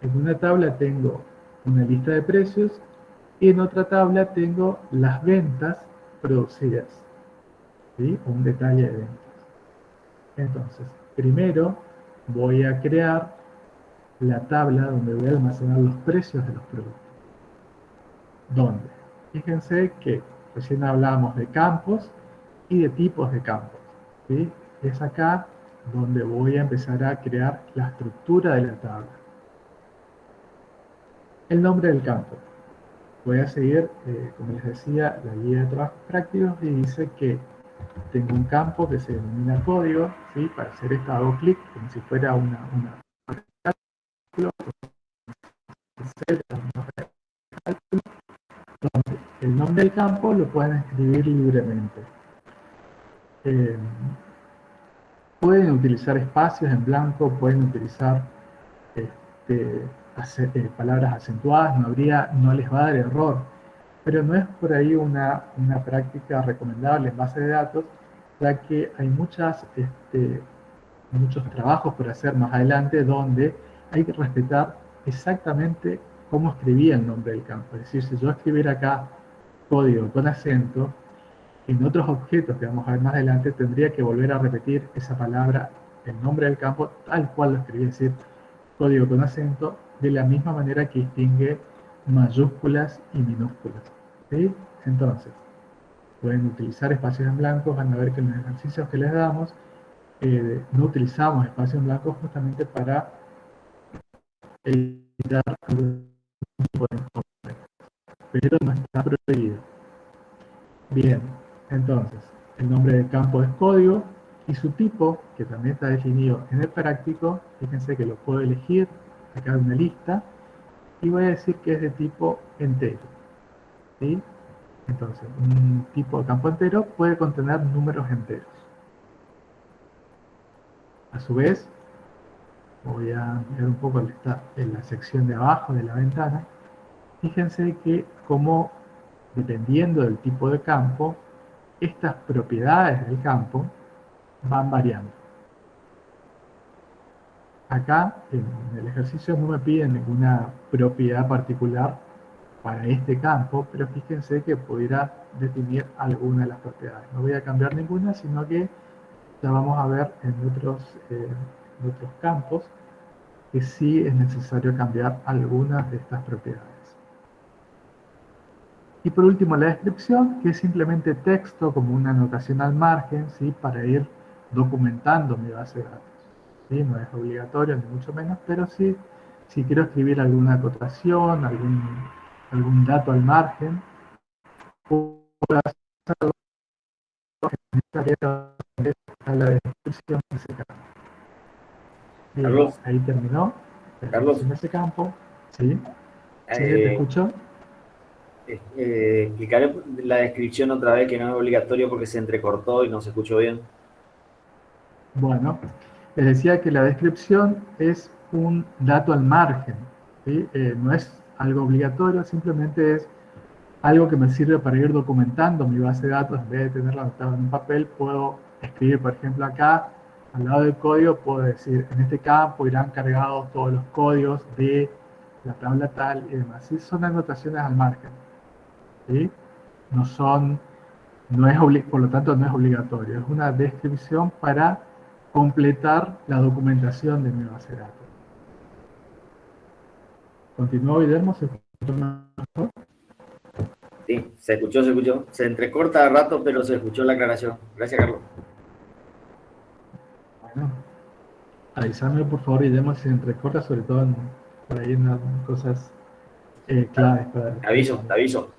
En una tabla tengo una lista de precios y en otra tabla tengo las ventas producidas, ¿sí? Un detalle de ventas. Entonces, primero voy a crear la tabla donde voy a almacenar los precios de los productos. ¿Dónde? Fíjense que recién hablábamos de campos y de tipos de campos, ¿sí? Es acá donde voy a empezar a crear la estructura de la tabla. El nombre del campo. Voy a seguir, como les decía, la guía de trabajos prácticos y dice que tengo un campo que se denomina código, ¿sí? Para hacer esto hago clic como si fuera una cálculo, donde el nombre del campo lo pueden escribir libremente. Eh, Pueden utilizar espacios en blanco, pueden utilizar palabras acentuadas, no les va a dar error, pero no es por ahí una práctica recomendable en base de datos, ya que hay muchos trabajos por hacer más adelante donde hay que respetar exactamente cómo escribía el nombre del campo. Es decir, si yo escribiera acá código con acento, en otros objetos que vamos a ver más adelante tendría que volver a repetir esa palabra, el nombre del campo, tal cual lo escribí, es decir, código con acento, de la misma manera que distingue mayúsculas y minúsculas. ¿Sí? Entonces, pueden utilizar espacios en blanco, van a ver que en los ejercicios que les damos no utilizamos espacios en blanco justamente para evitar algún tipo de inconveniente, pero no está prohibido. Bien, entonces, el nombre del campo es código y su tipo, que también está definido en el práctico, fíjense que lo puedo elegir acá en una lista y voy a decir que es de tipo entero. ¿Sí? Entonces, un tipo de campo entero puede contener números enteros. A su vez, voy a ampliar un poco en la sección de abajo de la ventana. Fíjense que como dependiendo del tipo de campo, estas propiedades del campo van variando. Acá en el ejercicio no me piden ninguna propiedad particular para este campo, pero fíjense que pudiera definir alguna de las propiedades. No voy a cambiar ninguna, sino que ya vamos a ver en otros campos que sí es necesario cambiar algunas de estas propiedades. Y por último la descripción, que es simplemente texto como una anotación al margen, ¿sí? Para ir documentando mi base de datos. ¿Sí? No es obligatorio ni mucho menos, pero sí, si quiero escribir alguna acotación, algún dato al margen, puedo hacerlo en la descripción de ese campo. Bien, Carlos, ahí terminó la Carlos, descripción de ese campo. ¿Sí? ¿Sí? ¿Te eh, escucho? explicaré la descripción otra vez, que no es obligatorio porque se entrecortó y no se escuchó bien. Bueno, les decía que la descripción es un dato al margen, ¿sí? No es algo obligatorio, simplemente es algo que me sirve para ir documentando mi base de datos. En vez de tenerla anotada en un papel, puedo escribir, por ejemplo, acá, al lado del código, puedo decir, en este campo irán cargados todos los códigos de la tabla tal y demás. ¿Sí? Son anotaciones al margen, ¿sí? No son, por lo tanto, no es obligatorio, es una descripción para completar la documentación de mi base de datos. ¿Continúo, Guillermo? ¿Se escuchó mejor? Sí, se escuchó, se escuchó. Se entrecorta a rato, pero se escuchó la aclaración. Gracias, Carlos. Bueno, avísame por favor, Guillermo, si se entrecorta, sobre todo por ahí en algunas cosas claves para Te aviso, te aviso.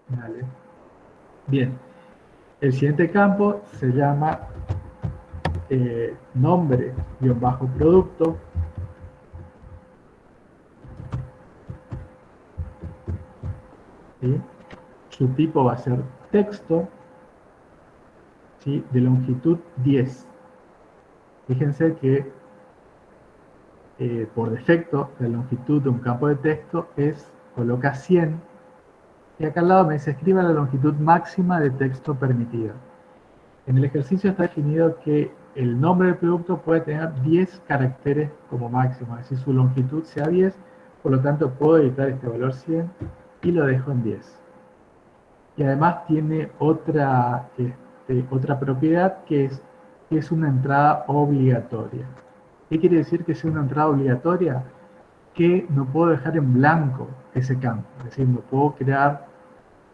Vale. Bien, el siguiente campo se llama nombre-producto. ¿Sí? Su tipo va a ser texto, ¿sí? De longitud 10. Fíjense que por defecto la longitud de un campo de texto coloca 100, y acá al lado me dice escriba la longitud máxima de texto permitida. En el ejercicio está definido que el nombre del producto puede tener 10 caracteres como máximo, es decir, su longitud sea 10, por lo tanto puedo editar este valor 100 y lo dejo en 10. Y además tiene otra propiedad que es una entrada obligatoria. ¿Qué quiere decir que sea una entrada obligatoria? Que no puedo dejar en blanco ese campo, es decir, no puedo crear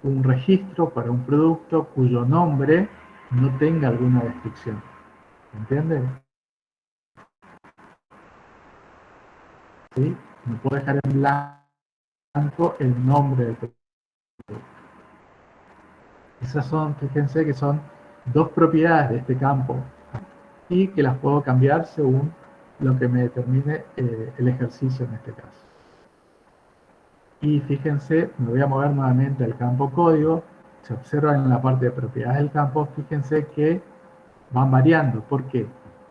un registro para un producto cuyo nombre no tenga alguna descripción. ¿Entiende? ¿Sí? No puedo dejar en blanco el nombre del producto. Esas son, fíjense que son dos propiedades de este campo y que las puedo cambiar según lo que me determine el ejercicio en este caso. Y fíjense, me voy a mover nuevamente al campo código. Se observa en la parte de propiedades del campo, fíjense que van variando. ¿Por qué?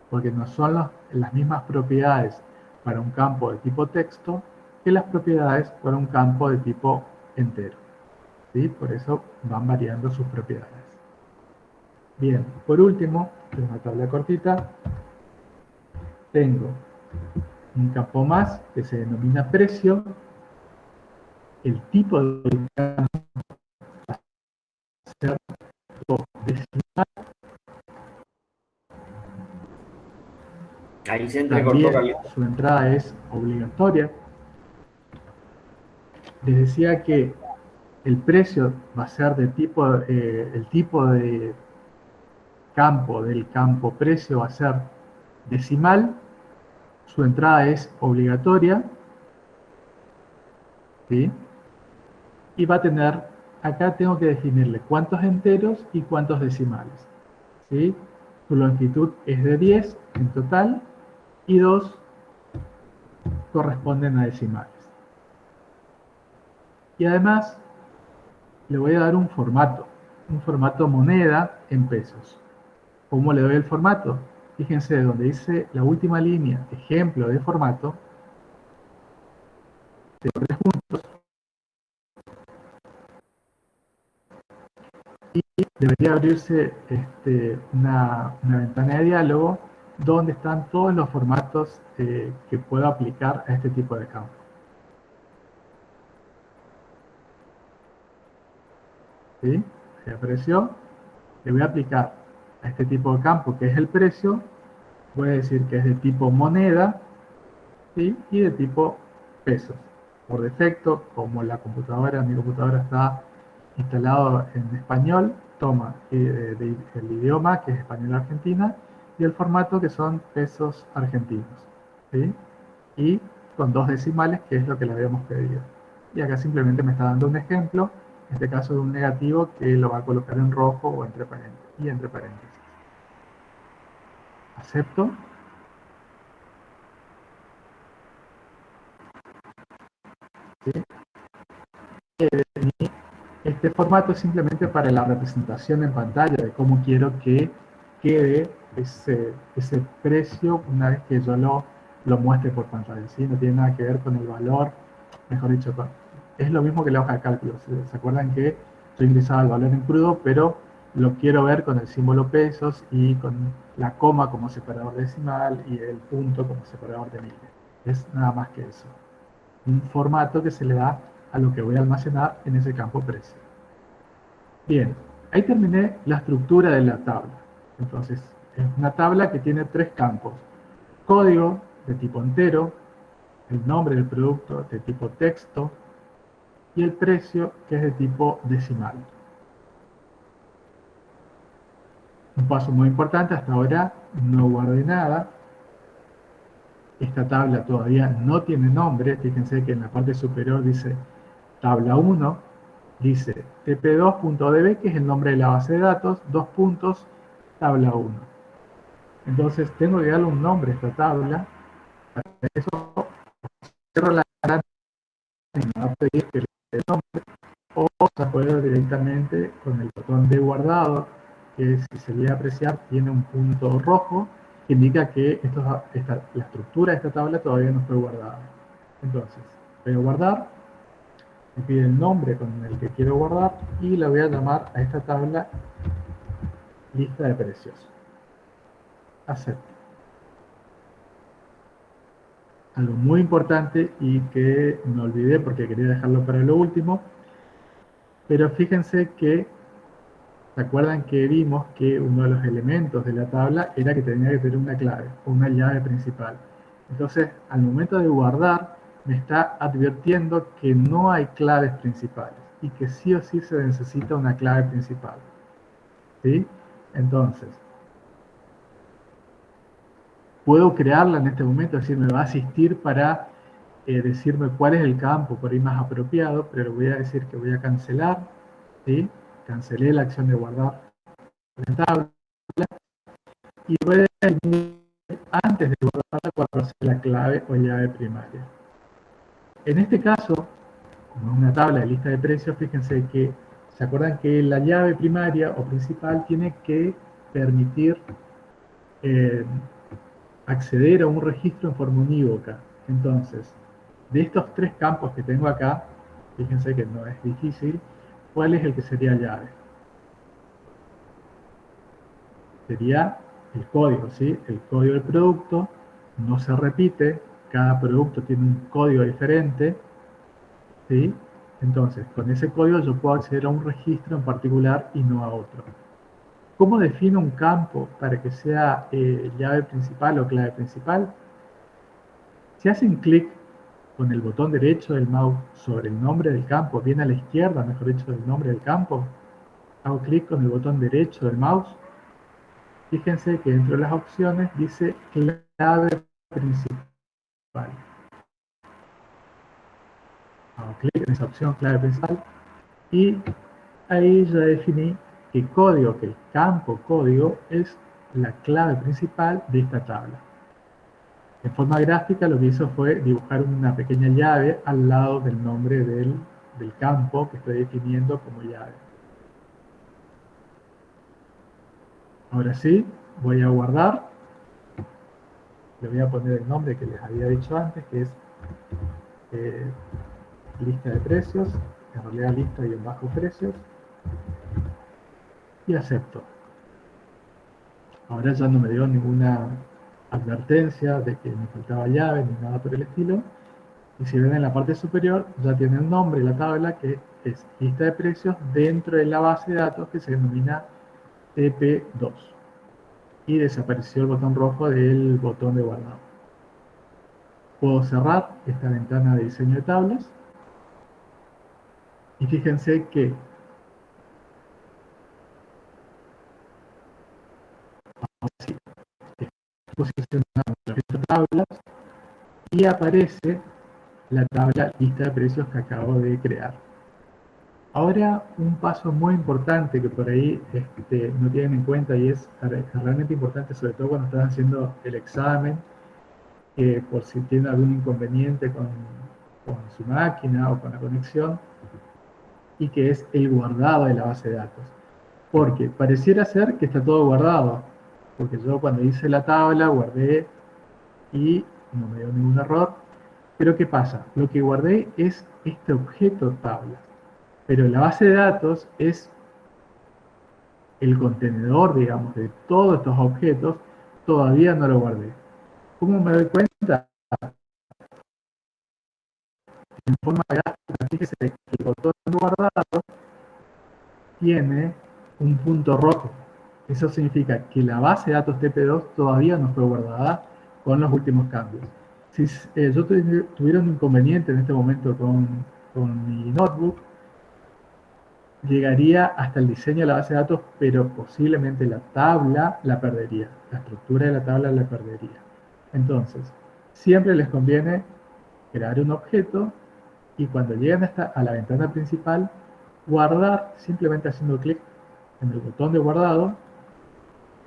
Porque no son las mismas propiedades para un campo de tipo texto que las propiedades para un campo de tipo entero. ¿Sí? Por eso van variando sus propiedades. Bien, por último, en una tabla cortita, tengo un campo más que se denomina precio. El tipo de campo va a ser decimal. Ahí se entrecortó, También Carlos. su entrada es obligatoria. Les decía que el precio va a ser de tipo, el tipo de campo del campo precio va a ser decimal. Su entrada es obligatoria, ¿sí? Y va a tener, acá tengo que definirle cuántos enteros y cuántos decimales, ¿sí? Su longitud es de 10 en total y 2 corresponden a decimales. Y además le voy a dar un formato moneda en pesos. ¿Cómo le doy el formato? Fíjense donde dice la última línea, ejemplo de formato, tengo 3 puntos y debería abrirse una ventana de diálogo donde están todos los formatos que puedo aplicar a este tipo de campo. ¿Sí? Se apareció. Le voy a aplicar a este tipo de campo que es el precio. Voy a decir que es de tipo moneda, ¿sí? Y de tipo pesos. Por defecto, como mi computadora está instalado en español, toma el idioma que es español Argentina y el formato que son pesos argentinos, ¿sí? Y con 2 decimales, que es lo que le habíamos pedido. Y acá simplemente me está dando un ejemplo, en este caso de un negativo que lo va a colocar en rojo o entre paréntesis. Acepto. ¿Sí? Este formato es simplemente para la representación en pantalla de cómo quiero que quede ese precio una vez que yo lo muestre por pantalla, ¿sí? No tiene nada que ver con el valor, mejor dicho, es lo mismo que la hoja de cálculo. ¿Se acuerdan que yo ingresaba el valor en crudo, pero lo quiero ver con el símbolo pesos y con la coma como separador decimal y el punto como separador de miles? Es nada más que eso. Un formato que se le da a lo que voy a almacenar en ese campo precio. Bien, ahí terminé la estructura de la tabla. Entonces, Es una tabla que tiene tres campos: código de tipo entero, el nombre del producto de tipo texto y el precio, que es de tipo decimal. Un paso muy importante: hasta ahora no guardé nada. Esta tabla todavía no tiene nombre. Fíjense que en la parte superior dice tabla 1, dice tp2.db, que es el nombre de la base de datos, dos puntos, tabla 1. Entonces tengo que darle un nombre a esta tabla. Para eso cierro la ventana y me va a pedir que le dé el nombre, o se puede directamente con el botón de guardado, que si se llega a apreciar tiene un punto rojo que indica que la estructura de esta tabla todavía no fue guardada. Entonces voy a guardar, me pide el nombre con el que quiero guardar y la voy a llamar a esta tabla lista de precios. Acepto. Algo muy importante y que me olvidé porque quería dejarlo para lo último, pero fíjense que, ¿se acuerdan que vimos que uno de los elementos de la tabla era que tenía que tener una clave, una llave principal? Entonces, al momento de guardar, me está advirtiendo que no hay claves principales y que sí o sí se necesita una clave principal. ¿Sí? Entonces, puedo crearla en este momento, es decir, me va a asistir para decirme cuál es el campo por ahí más apropiado, pero le voy a decir que voy a cancelar, ¿sí? Cancelé la acción de guardar la tabla y voy a definir antes de guardarla cuál va a ser la clave o llave primaria. En este caso, como es una tabla de lista de precios, fíjense que, ¿se acuerdan que la llave primaria o principal tiene que permitir eh, acceder a un registro en forma unívoca? Entonces, de estos tres campos que tengo acá, fíjense que no es difícil, ¿cuál es el que sería llave? Sería el código, ¿sí? El código del producto no se repite, cada producto tiene un código diferente, ¿sí? Entonces, con ese código yo puedo acceder a un registro en particular y no a otro. ¿Cómo defino un campo para que sea llave principal o clave principal? Si hacen clic con el botón derecho del mouse sobre el nombre del campo, bien a la izquierda, mejor dicho, del nombre del campo, hago clic con el botón derecho del mouse, fíjense que dentro de las opciones dice clave principal. Hago clic en esa opción, clave principal, y ahí ya definí que código, que el campo código es la clave principal de esta tabla. En forma gráfica lo que hizo fue dibujar una pequeña llave al lado del nombre del campo que estoy definiendo como llave. Ahora sí, voy a guardar. Le voy a poner el nombre que les había dicho antes, que es lista de precios, en realidad lista y bajo precios, y acepto. Ahora ya no me dio ninguna advertencia de que me faltaba llave ni nada por el estilo. Y si ven en la parte superior, ya tiene el nombre de la tabla, que es lista de precios dentro de la base de datos que se denomina TP2. Y desapareció el botón rojo del botón de guardado. Puedo cerrar esta ventana de diseño de tablas. Y fíjense que así posicionado estas tablas y aparece la tabla lista de precios que acabo de crear. Ahora, un paso muy importante que por ahí no tienen en cuenta y es realmente importante, sobre todo cuando están haciendo el examen, por si tienen algún inconveniente con su máquina o con la conexión, y que es el guardado de la base de datos. Porque pareciera ser que está todo guardado, porque yo cuando hice la tabla guardé y no me dio ningún error. Pero ¿qué pasa? Lo que guardé es este objeto tabla, pero la base de datos es el contenedor, digamos, de todos estos objetos. Todavía no lo guardé. ¿Cómo me doy cuenta? En forma gráfica, fíjese que el botón guardado tiene un punto rojo. Eso significa que la base de datos TP2 todavía no fue guardada con los últimos cambios. Si yo tuviera un inconveniente en este momento con mi notebook, llegaría hasta el diseño de la base de datos, pero posiblemente la tabla la perdería, la estructura de la tabla la perdería. Entonces, siempre les conviene crear un objeto y cuando lleguen a la ventana principal, guardar simplemente haciendo clic en el botón de guardado,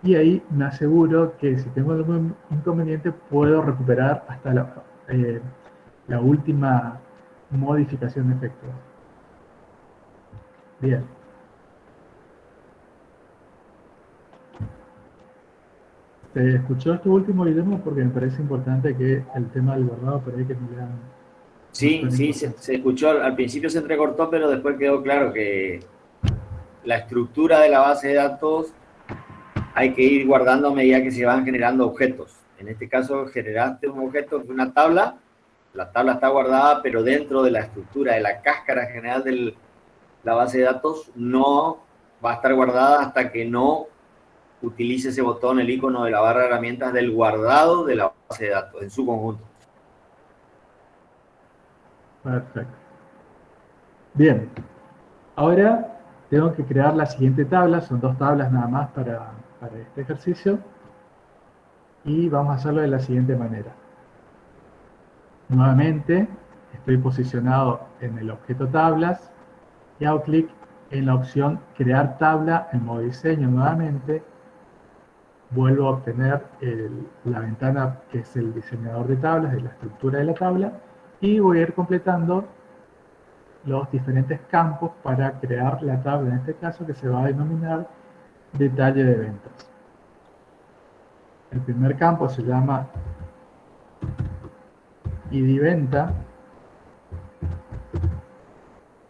y ahí me aseguro que si tengo algún inconveniente puedo recuperar hasta la última modificación de efectos. Bien. ¿Te escuchó esto último, Guillermo? Porque me parece importante que el tema del guardado, por ahí que no le dan Sí, mayor sí, importancia. se escuchó, al principio se entrecortó, pero después quedó claro que la estructura de la base de datos hay que ir guardando a medida que se van generando objetos. En este caso, generaste un objeto de una tabla, la tabla está guardada, pero dentro de la estructura, de la cáscara general de la base de datos, no va a estar guardada hasta que no utilice ese botón, el icono de la barra de herramientas del guardado de la base de datos en su conjunto. Perfecto. Bien. Ahora tengo que crear la siguiente tabla. Son 2 tablas nada más para este ejercicio. Y vamos a hacerlo de la siguiente manera. Nuevamente, estoy posicionado en el objeto tablas y hago clic en la opción crear tabla en modo diseño nuevamente. Vuelvo a obtener la ventana que es el diseñador de tablas, de la estructura de la tabla, y voy a ir completando los diferentes campos para crear la tabla, en este caso, que se va a denominar detalle de ventas. El primer campo se llama ID venta,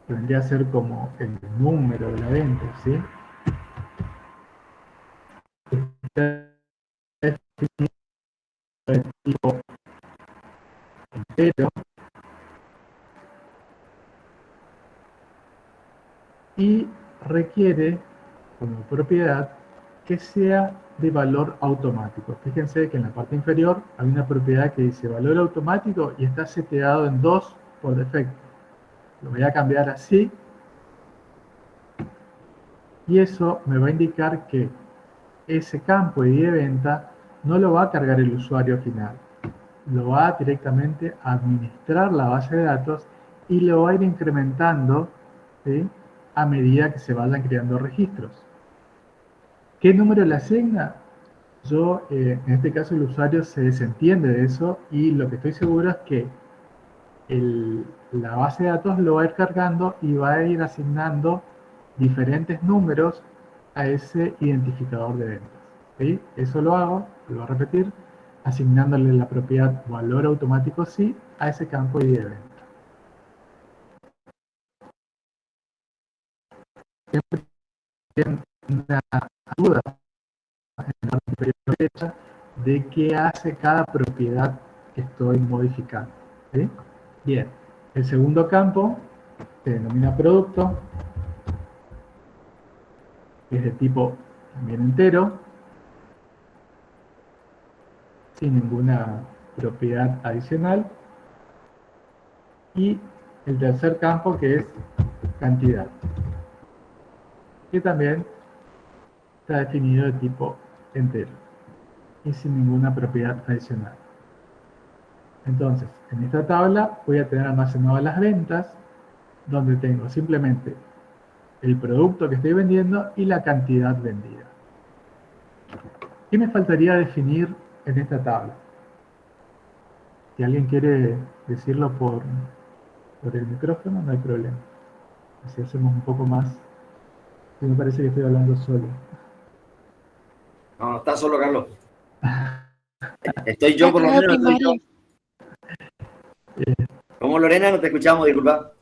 que vendría a ser como el número de la venta, ¿sí? El tipo entero y requiere como propiedad que sea de valor automático. Fíjense que en la parte inferior hay una propiedad que dice valor automático y está seteado en 2 por defecto. Lo voy a cambiar así y eso me va a indicar que ese campo ID de venta no lo va a cargar el usuario final, lo va directamente a administrar la base de datos y lo va a ir incrementando, ¿sí?, a medida que se vayan creando registros. ¿Qué número le asigna? Yo, en este caso, el usuario se desentiende de eso y lo que estoy seguro es que la base de datos lo va a ir cargando y va a ir asignando diferentes números a ese identificador de ventas. ¿Sí? Eso lo hago, lo voy a repetir, asignándole la propiedad valor automático sí a ese campo ID de venta. Siempre tienen una duda en la parte superior derecha de qué hace cada propiedad que estoy modificando. ¿Sí? Bien, el segundo campo se denomina producto, que es de tipo también entero, sin ninguna propiedad adicional. Y el tercer campo, que es cantidad, que también está definido de tipo entero y sin ninguna propiedad adicional. Entonces, en esta tabla voy a tener almacenadas las ventas, donde tengo simplemente el producto que estoy vendiendo y la cantidad vendida. ¿Qué me faltaría definir en esta tabla? Si alguien quiere decirlo por el micrófono, no hay problema. Así hacemos un poco más. Y me parece que estoy hablando solo. No, no está solo, Carlos. Estoy yo, La por lo clave menos, estoy yo. primaria. ¿Cómo, Lorena? No te escuchamos, disculpa.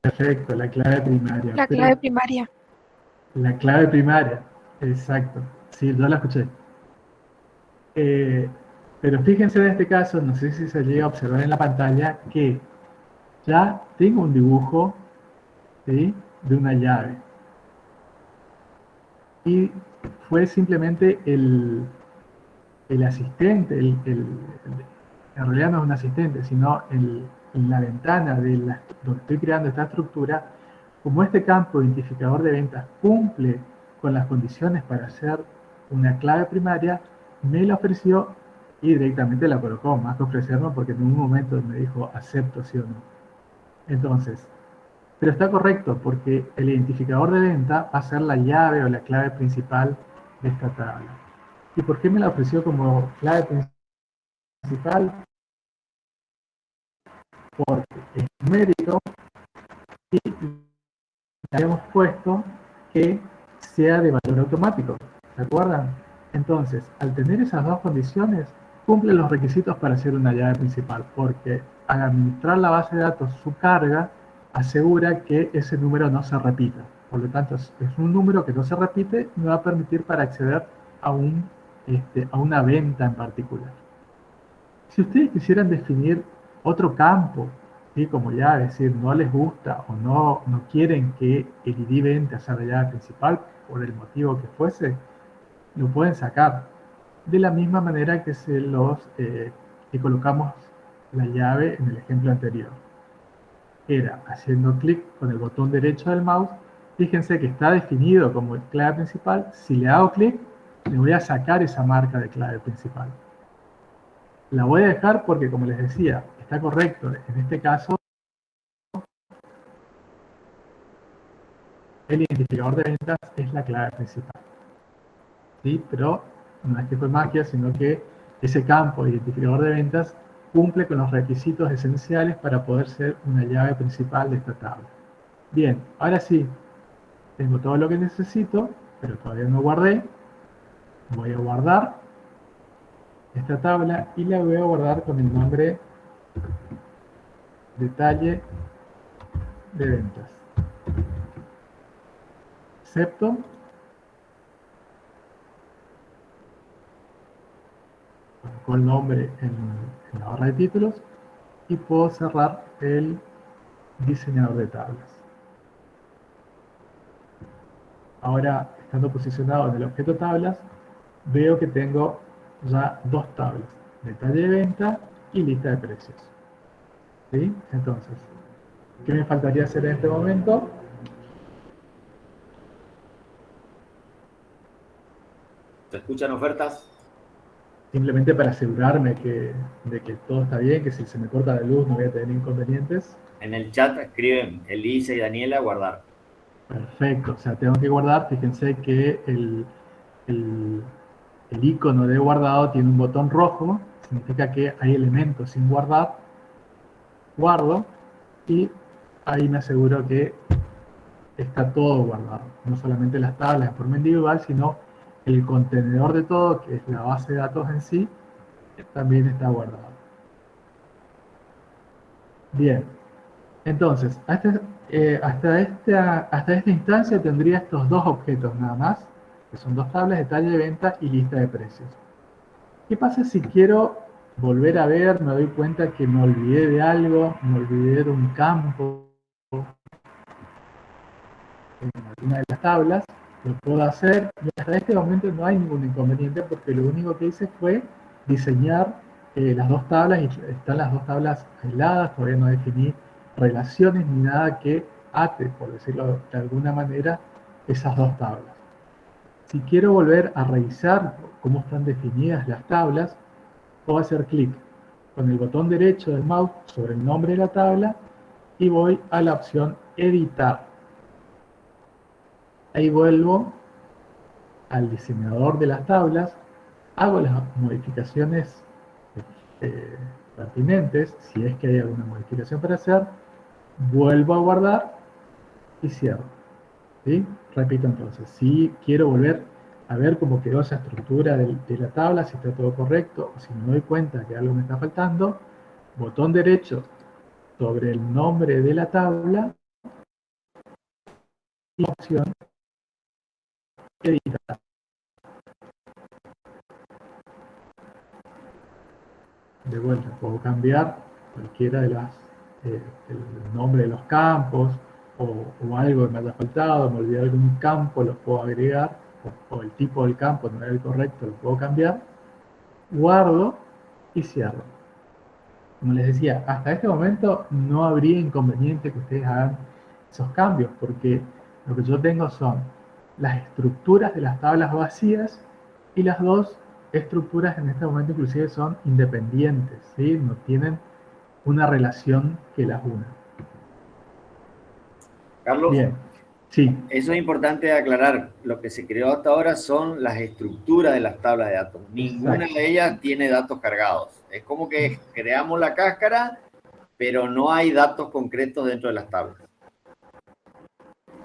Perfecto, la clave primaria. La Pero clave primaria. la clave primaria, exacto. Sí, yo la escuché. Pero fíjense en este caso, no sé si se llega a observar en la pantalla, que ya tengo un dibujo, ¿sí?, de una llave. Y fue simplemente el asistente, en realidad no es un asistente, sino en la ventana donde estoy creando esta estructura, como este campo identificador de ventas cumple con las condiciones para ser una clave primaria, me la ofreció y directamente la colocó, más que ofrecerme, porque en un momento me dijo acepto sí o no. Entonces, pero está correcto, porque el identificador de venta va a ser la llave o la clave principal de esta tabla. ¿Y por qué me la ofreció como clave principal? Porque es numérico y habíamos puesto que sea de valor automático. ¿Se acuerdan? Entonces, al tener esas dos condiciones, cumple los requisitos para ser una llave principal, porque al administrar la base de datos, su carga asegura que ese número no se repita. Por lo tanto, es un número que no se repite y me va a permitir para acceder a una venta en particular. Si ustedes quisieran definir otro campo, ¿sí? Como ya decir, no les gusta o no quieren que el ID venta sea la llave principal, por el motivo que fuese, lo pueden sacar. De la misma manera que colocamos la llave en el ejemplo anterior. Era haciendo clic con el botón derecho del mouse. Fíjense que está definido como clave principal. Si le hago clic, le voy a sacar esa marca de clave principal. La voy a dejar porque, como les decía, está correcto. En este caso, el identificador de ventas es la clave principal. ¿Sí? Pero no es que fue magia, sino que ese campo de identificador de ventas cumple con los requisitos esenciales para poder ser una llave principal de esta tabla. Bien, ahora sí, tengo todo lo que necesito, pero todavía no guardé. Voy a guardar esta tabla y la voy a guardar con el nombre detalle de ventas. Acepto. Con el nombre en la barra de títulos y puedo cerrar el diseñador de tablas. Ahora, estando posicionado en el objeto tablas, veo que tengo ya dos tablas, detalle de venta y lista de precios. ¿Sí? Entonces, ¿qué me faltaría hacer en este momento? ¿Se escuchan ofertas? Simplemente para asegurarme de que todo está bien, que si se me corta la luz no voy a tener inconvenientes. En el chat escriben Elisa y Daniela guardar. Perfecto, o sea, tengo que guardar. Fíjense que el, el icono de guardado tiene un botón rojo, significa que hay elementos sin guardar. Guardo y ahí me aseguro que está todo guardado, no solamente las tablas de forma individual, sino el contenedor de todo, que es la base de datos en sí, también está guardado. Bien, entonces, hasta esta instancia tendría estos dos objetos nada más, que son dos tablas, detalle de venta y lista de precios. ¿Qué pasa si quiero volver a ver, me doy cuenta que me olvidé de algo, me olvidé de un campo en alguna de las tablas? Lo puedo hacer y hasta este momento no hay ningún inconveniente porque lo único que hice fue diseñar las dos tablas y están las dos tablas aisladas, todavía no definí relaciones ni nada que ate, por decirlo de alguna manera, esas dos tablas. Si quiero volver a revisar cómo están definidas las tablas, puedo hacer clic con el botón derecho del mouse sobre el nombre de la tabla y voy a la opción editar. Ahí vuelvo al diseñador de las tablas, hago las modificaciones pertinentes, si es que hay alguna modificación para hacer, vuelvo a guardar y cierro. ¿Sí? Repito entonces, si quiero volver a ver cómo quedó esa estructura de la tabla, si está todo correcto, o si me doy cuenta que algo me está faltando, botón derecho sobre el nombre de la tabla y opción editar. De vuelta, puedo cambiar cualquiera de el nombre de los campos o algo que me haya faltado, me olvidé algún campo, lo puedo agregar o el tipo del campo no era el correcto, lo puedo cambiar, guardo y cierro. Como les decía, hasta este momento no habría inconveniente que ustedes hagan esos cambios, porque lo que yo tengo son las estructuras de las tablas vacías y las dos estructuras en este momento inclusive son independientes, ¿sí? No tienen una relación que las una. Carlos, Bien, sí, eso es importante aclarar. Lo que se creó hasta ahora son las estructuras de las tablas de datos. Ninguna exacto. de ellas tiene datos cargados. Es como que creamos la cáscara, pero no hay datos concretos dentro de las tablas.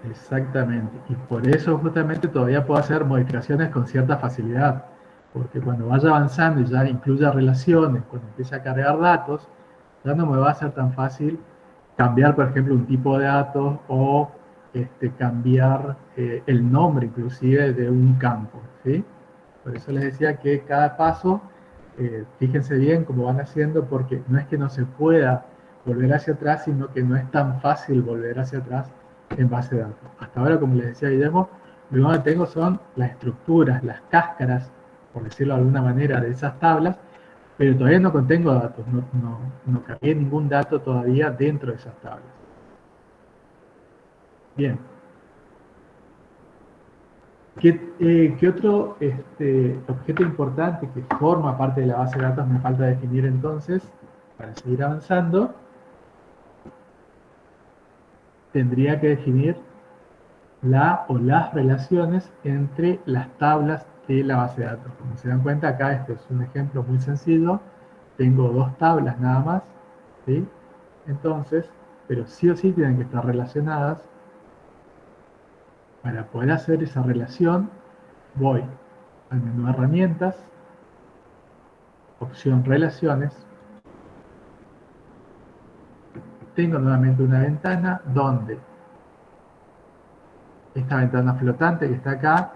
Exactamente, y por eso justamente todavía puedo hacer modificaciones con cierta facilidad, porque cuando vaya avanzando y ya incluya relaciones, cuando empiece a cargar datos, ya no me va a ser tan fácil cambiar, por ejemplo, un tipo de datos o cambiar el nombre inclusive de un campo, ¿sí? Por eso les decía que cada paso, fíjense bien cómo van haciendo, porque no es que no se pueda volver hacia atrás, sino que no es tan fácil volver hacia atrás en base de datos. Hasta ahora, como les decía Guillermo, lo único que tengo son las estructuras, las cáscaras, por decirlo de alguna manera, de esas tablas, pero todavía no contengo datos, no cargué ningún dato todavía dentro de esas tablas. Bien. ¿Qué otro objeto importante que forma parte de la base de datos me falta definir entonces? Para seguir avanzando, tendría que definir la o las relaciones entre las tablas de la base de datos. Como se dan cuenta, acá este es un ejemplo muy sencillo. Tengo dos tablas nada más, ¿sí? Entonces, pero sí o sí tienen que estar relacionadas. Para poder hacer esa relación, voy al menú herramientas, opción relaciones, tengo nuevamente una ventana donde esta ventana flotante que está acá,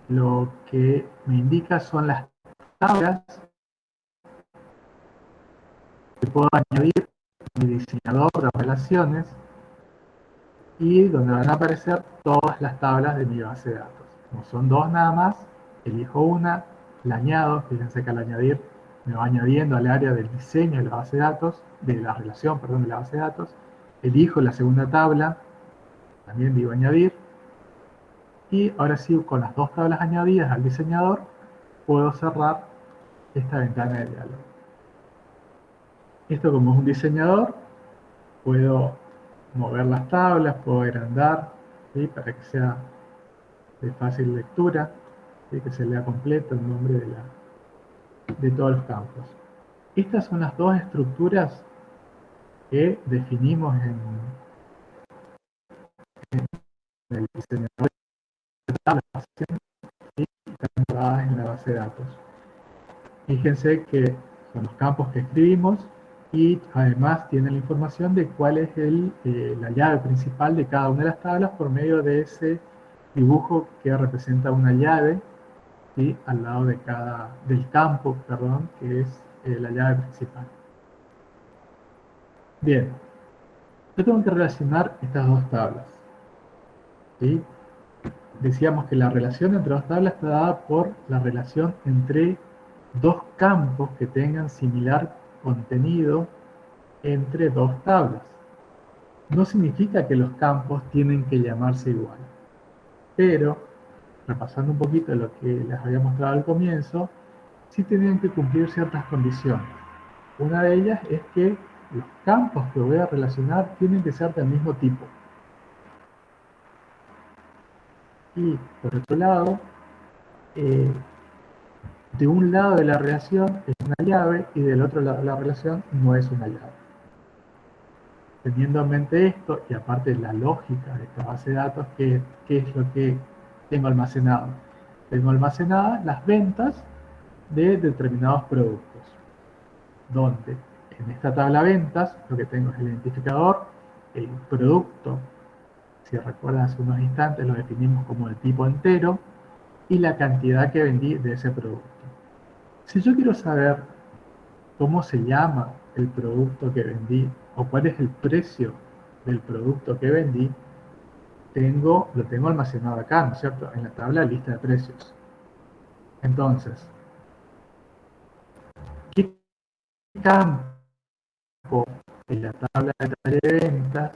lo que me indica son las tablas que puedo añadir a mi diseñador de relaciones y donde van a aparecer todas las tablas de mi base de datos. Como son dos nada más, elijo una, la añado, fíjense que al añadir me va añadiendo al área del diseño de la base de datos, de la relación, perdón, de la base de datos, elijo la segunda tabla, también digo añadir, y ahora sí, con las dos tablas añadidas al diseñador, puedo cerrar esta ventana de diálogo. Esto como es un diseñador, puedo mover las tablas, puedo agrandar, ¿sí? Para que sea de fácil lectura, ¿sí? Que se lea completo el nombre de todos los campos. Estas son las dos estructuras que definimos en el diseñador de tablas, ¿sí? Y están guardadas en la base de datos. Fíjense que son los campos que escribimos y además tienen la información de cuál es la llave principal de cada una de las tablas por medio de ese dibujo que representa una llave, ¿sí? Al lado del campo, perdón, que es la llave principal. Bien, yo tengo que relacionar estas dos tablas, ¿sí? Decíamos que la relación entre dos tablas está dada por la relación entre dos campos que tengan similar contenido entre dos tablas. No significa que los campos tienen que llamarse igual, pero, repasando un poquito lo que les había mostrado al comienzo, sí tienen que cumplir ciertas condiciones. Una de ellas es que los campos que voy a relacionar tienen que ser del mismo tipo. Y, por otro lado, eh, de un lado de la relación es una llave y del otro lado de la relación no es una llave. Teniendo en mente esto, y aparte la lógica de esta base de datos, ¿qué es lo que tengo almacenado? Tengo almacenadas las ventas de determinados productos, donde en esta tabla ventas lo que tengo es el identificador, el producto, si recuerdan hace unos instantes lo definimos como el tipo entero, y la cantidad que vendí de ese producto. Si yo quiero saber cómo se llama el producto que vendí o cuál es el precio del producto que vendí, lo tengo almacenado acá, ¿no es cierto? En la tabla lista de precios. Entonces, ¿qué campo en la tabla de detalle de ventas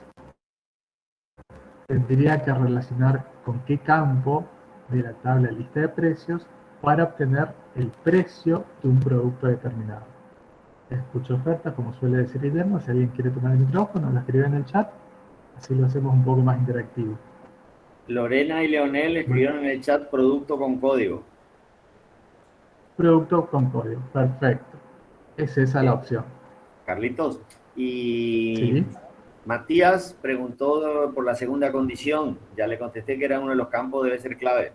tendría que relacionar con qué campo de la tabla de lista de precios para obtener el precio de un producto determinado? Escucho ofertas, como suele decir Guillermo. Si alguien quiere tomar el micrófono, lo escribe en el chat, así lo hacemos un poco más interactivo. Lorena y Leonel escribieron en el chat producto con código. Producto con código, perfecto. Es esa la Bien. opción. Carlitos. Y ¿Sí? Matías preguntó por la segunda condición. Ya le contesté que era uno de los campos, debe ser clave.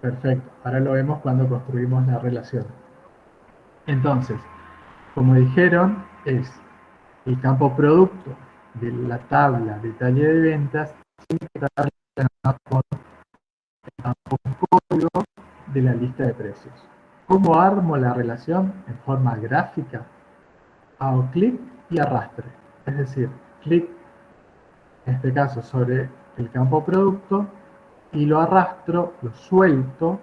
Perfecto. Ahora lo vemos cuando construimos la relación. Entonces, como dijeron, es el campo producto de la tabla detalle de ventas tiene que estar relacionado con el campo código de la lista de precios. ¿Cómo armo la relación? En forma gráfica. Hago clic y arrastre. Es decir, clic, en este caso, sobre el campo producto y lo arrastro, lo suelto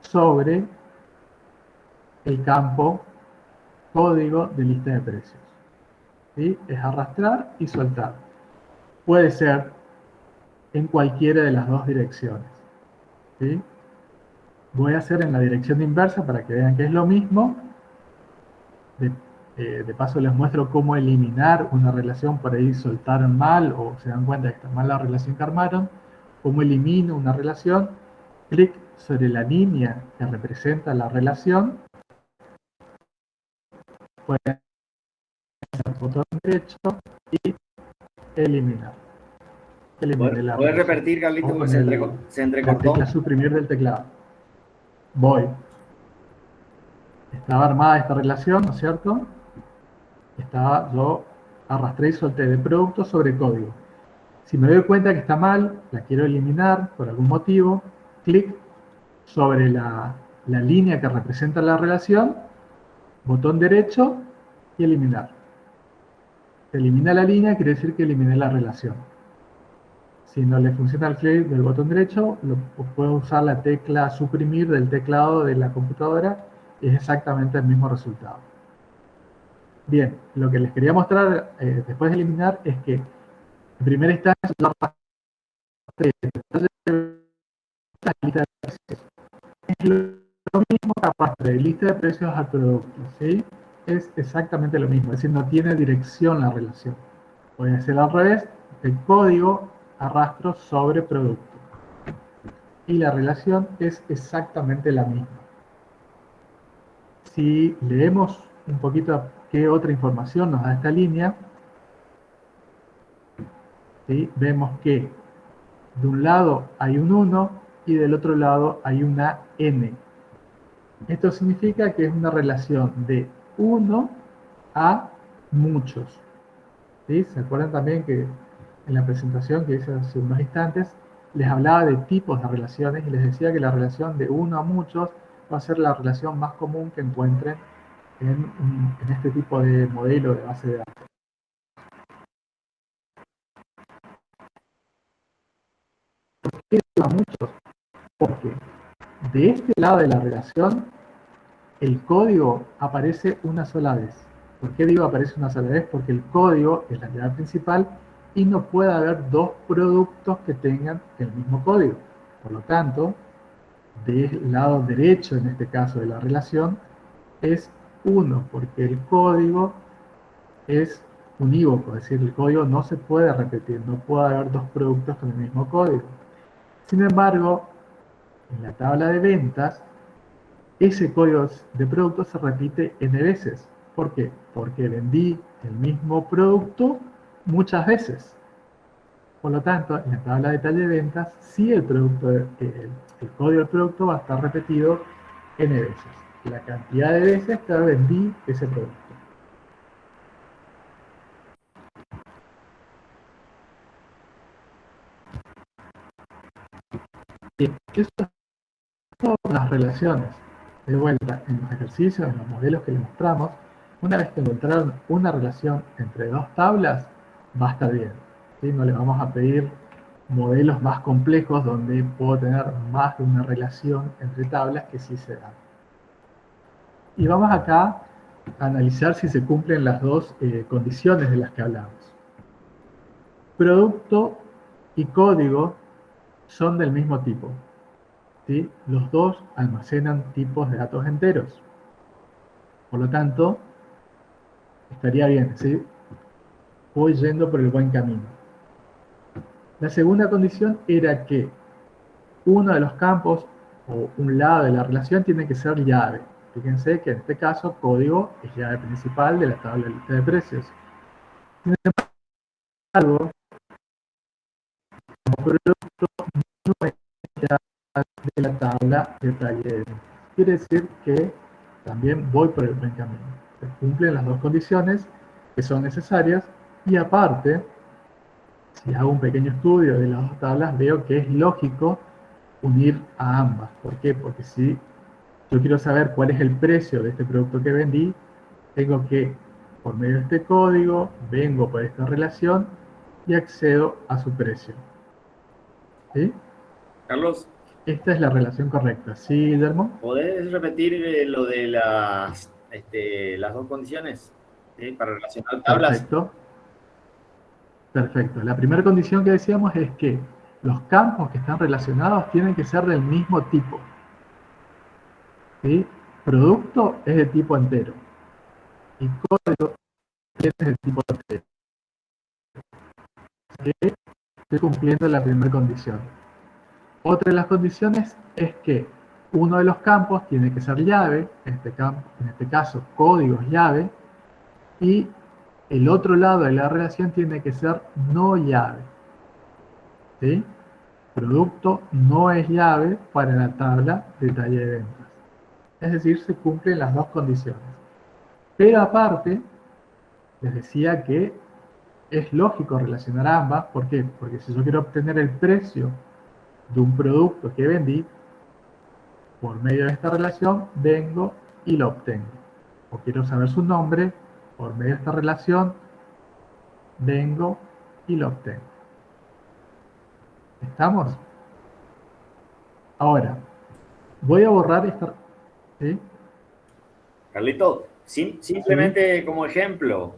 sobre el campo código de lista de precios. ¿Sí? Es arrastrar y soltar. Puede ser en cualquiera de las dos direcciones. ¿Sí? Voy a hacer en la dirección inversa para que vean que es lo mismo. De paso les muestro cómo eliminar una relación. Por ahí soltaron mal o se dan cuenta que está mal la relación que armaron. Cómo elimino una relación. Clic sobre la línea que representa la relación. Pueden hacer botón derecho y eliminar. Eliminé la ¿Puedes relación. repetir, Carlitos, O porque con se la entrecortó? tecla suprimir del teclado. Voy. Estaba armada esta relación, ¿no es cierto? Yo arrastré y solté de producto sobre código. Si me doy cuenta que está mal, la quiero eliminar por algún motivo, clic sobre la línea que representa la relación, botón derecho y eliminar. Se elimina la línea, quiere decir que eliminé la relación. Si no le funciona el clic del botón derecho, puedo usar la tecla suprimir del teclado de la computadora y es exactamente el mismo resultado. Bien, lo que les quería mostrar después de eliminar es que en primera instancia yo arrastré la lista de precios. Es lo mismo que arrastre de lista de precios al producto, ¿sí? Es exactamente lo mismo, es decir, no tiene dirección la relación. Voy a hacer al revés, el código arrastro sobre producto. Y la relación es exactamente la misma. Si leemos un poquito qué otra información nos da esta línea, ¿sí? Vemos que de un lado hay un 1 y del otro lado hay una n. Esto significa que es una relación de 1 a muchos. ¿Sí? ¿Se acuerdan también que en la presentación que hice hace unos instantes les hablaba de tipos de relaciones y les decía que la relación de 1 a muchos va a ser la relación más común que encuentren en este tipo de modelo de base de datos? ¿Por qué 1 a muchos? Porque de este lado de la relación el código aparece una sola vez. ¿Por qué digo aparece una sola vez? Porque el código es la llave principal y no puede haber dos productos que tengan el mismo código. Por lo tanto, del lado derecho, en este caso de la relación, es 1, porque el código es unívoco, es decir, el código no se puede repetir, no puede haber dos productos con el mismo código. Sin embargo, en la tabla de ventas, ese código de producto se repite n veces. ¿Por qué? Porque vendí el mismo producto muchas veces. Por lo tanto, en la tabla de detalle de ventas, sí el código del producto va a estar repetido n veces. La cantidad de veces que vendí ese producto. Bien, eso es todo las relaciones. De vuelta, en los ejercicios, en los modelos que les mostramos, una vez que encontraron una relación entre dos tablas, va a estar bien. ¿Sí? No le vamos a pedir modelos más complejos donde puedo tener más de una relación entre tablas que sí se dan. Y vamos acá a analizar si se cumplen las dos condiciones de las que hablamos. Producto y código son del mismo tipo, ¿sí? Los dos almacenan tipos de datos enteros. Por lo tanto, estaría bien, ¿sí? Voy yendo por el buen camino. La segunda condición era que uno de los campos o un lado de la relación tiene que ser llave. Fíjense que en este caso código es llave principal de la tabla de lista de precios. Sin embargo, como producto no es llave de la tabla de detalle. Quiere decir que también voy por el buen camino. Se cumplen las dos condiciones que son necesarias y aparte, si hago un pequeño estudio de las dos tablas, veo que es lógico unir a ambas. ¿Por qué? Porque si yo quiero saber cuál es el precio de este producto que vendí, tengo que, por medio de este código, vengo por esta relación y accedo a su precio. ¿Sí? Carlos, Esta es la relación correcta. ¿Sí, Guillermo? ¿podés repetir lo de las dos condiciones? ¿Sí? Para relacionar tablas. Perfecto. Perfecto. La primera condición que decíamos es que los campos que están relacionados tienen que ser del mismo tipo. ¿Sí? Producto es de tipo entero y código es de tipo entero. ¿Sí? Estoy cumpliendo la primera condición. Otra de las condiciones es que uno de los campos tiene que ser llave, en este caso código es llave, y el otro lado de la relación tiene que ser no llave. ¿Sí? Producto no es llave para la tabla detalle de ventas. Es decir, se cumplen las dos condiciones. Pero aparte, les decía que es lógico relacionar ambas. ¿Por qué? Porque si yo quiero obtener el precio de un producto que vendí, por medio de esta relación, vengo y lo obtengo. O quiero saber su nombre, por medio de esta relación, vengo y lo obtengo. ¿Estamos? Ahora, voy a borrar esta... ¿Sí? Carlito, ¿Sí? simplemente como ejemplo,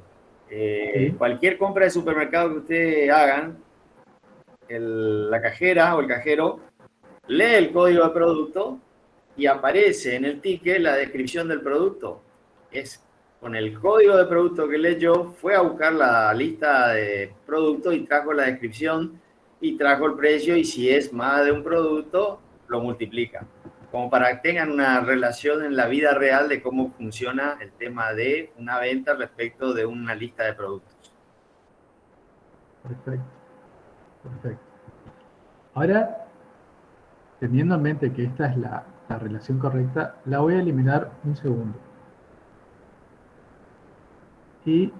¿Sí? cualquier compra de supermercado que ustedes hagan, la cajera o el cajero lee el código de producto y aparece en el ticket la descripción del producto. Es con el código de producto que leyó, fue a buscar la lista de productos y trajo la descripción y trajo el precio, y si es más de un producto, lo multiplica. Como para que tengan una relación en la vida real de cómo funciona el tema de una venta respecto de una lista de productos. Perfecto. Perfecto. Ahora, teniendo en mente que esta es la relación correcta, la voy a eliminar un segundo. Y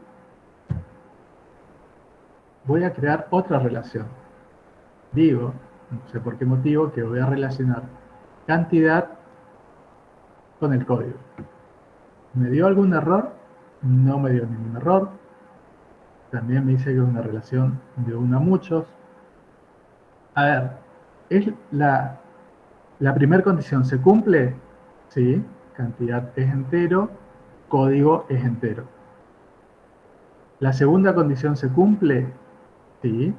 voy a crear otra relación. Digo, no sé por qué motivo, que voy a relacionar cantidad con el código. ¿Me dio algún error? No me dio ningún error. También me dice que es una relación de uno a muchos. A ver, ¿es la primera condición se cumple? Sí, cantidad es entero, código es entero. La segunda condición se cumple, sí,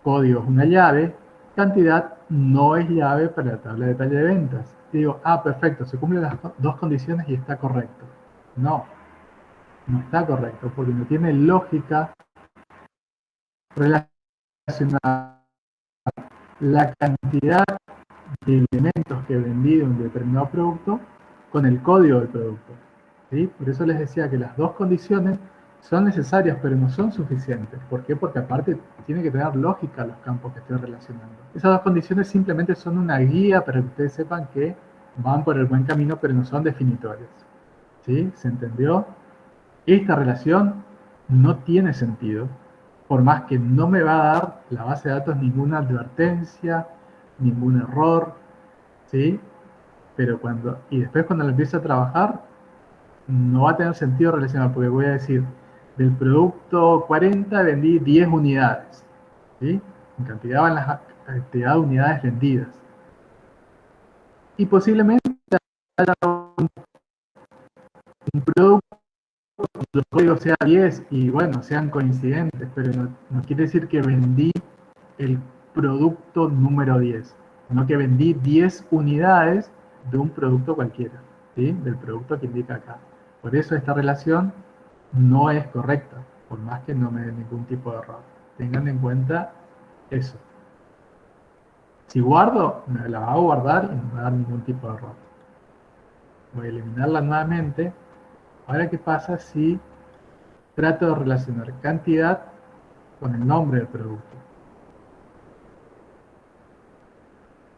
código es una llave, cantidad no es llave para la tabla de detalle de ventas. Y digo, perfecto, se cumplen las dos condiciones y está correcto. No, no está correcto, porque no tiene lógica relacionar la cantidad de elementos que vendí de un determinado producto con el código del producto. ¿Sí? Por eso les decía que las dos condiciones son necesarias, pero no son suficientes. ¿Por qué? Porque aparte tiene que tener lógica los campos que estoy relacionando. Esas dos condiciones simplemente son una guía para que ustedes sepan que van por el buen camino, pero no son definitorias. ¿Sí? ¿Se entendió? Esta relación no tiene sentido, por más que no me va a dar la base de datos ninguna advertencia, ningún error, ¿sí? Pero después cuando lo empiece a trabajar, no va a tener sentido relacionar, porque voy a decir, del producto 40 vendí 10 unidades, ¿sí? en cantidad van las cantidad de unidades vendidas. Y posiblemente haya un producto, el código sea 10 y bueno, sean coincidentes, pero no quiere decir que vendí el producto número 10, sino que vendí 10 unidades de un producto cualquiera, ¿sí? Del producto que indica acá. Por eso esta relación no es correcta, por más que no me dé ningún tipo de error. Tengan en cuenta eso. Si guardo, me la va a guardar y no me va a dar ningún tipo de error. Voy a eliminarla nuevamente. Ahora, ¿qué pasa si trato de relacionar cantidad con el nombre del producto?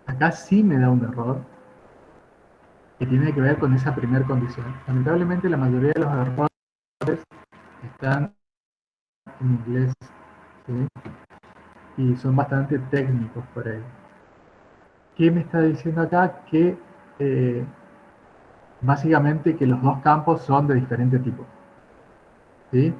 Acá sí me da un error que tiene que ver con esa primera condición. Lamentablemente la mayoría de los errores están en inglés, ¿sí? Y son bastante técnicos por ahí. ¿Qué me está diciendo acá? Que básicamente que los dos campos son de diferente tipo, ¿sí?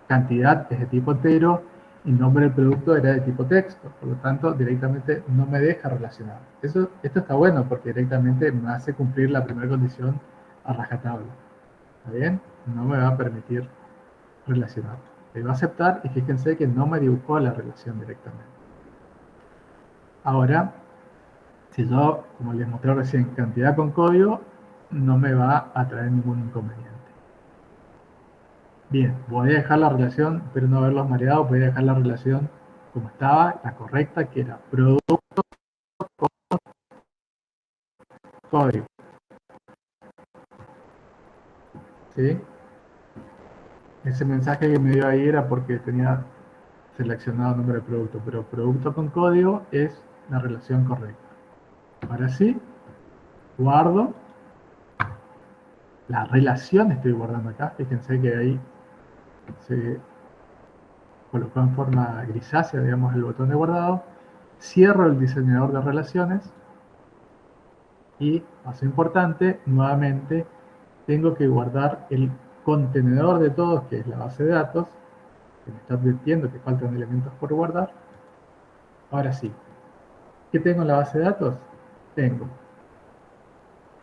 Cantidad es de tipo entero y nombre del producto era de tipo texto, por lo tanto directamente no me deja relacionar. Esto está bueno porque directamente me hace cumplir la primera condición a rajatabla. ¿Está bien? No me va a permitir relacionar. Le va a aceptar y fíjense que no me dibujó la relación directamente. Ahora, si yo, como les mostré recién, cantidad con código, no me va a traer ningún inconveniente. Bien, voy a dejar la relación, pero no haberlos mareado, voy a dejar la relación como estaba, la correcta, que era producto con código. ¿Sí? Ese mensaje que me dio ahí era porque tenía seleccionado nombre de producto, pero producto con código es la relación correcta. Ahora sí, guardo. La relación estoy guardando acá. Fíjense que ahí se colocó en forma grisácea, digamos, el botón de guardado. Cierro el diseñador de relaciones y, paso importante, nuevamente tengo que guardar el contenedor de todos, que es la base de datos, que me está advirtiendo que faltan elementos por guardar. Ahora sí, ¿qué tengo en la base de datos? Tengo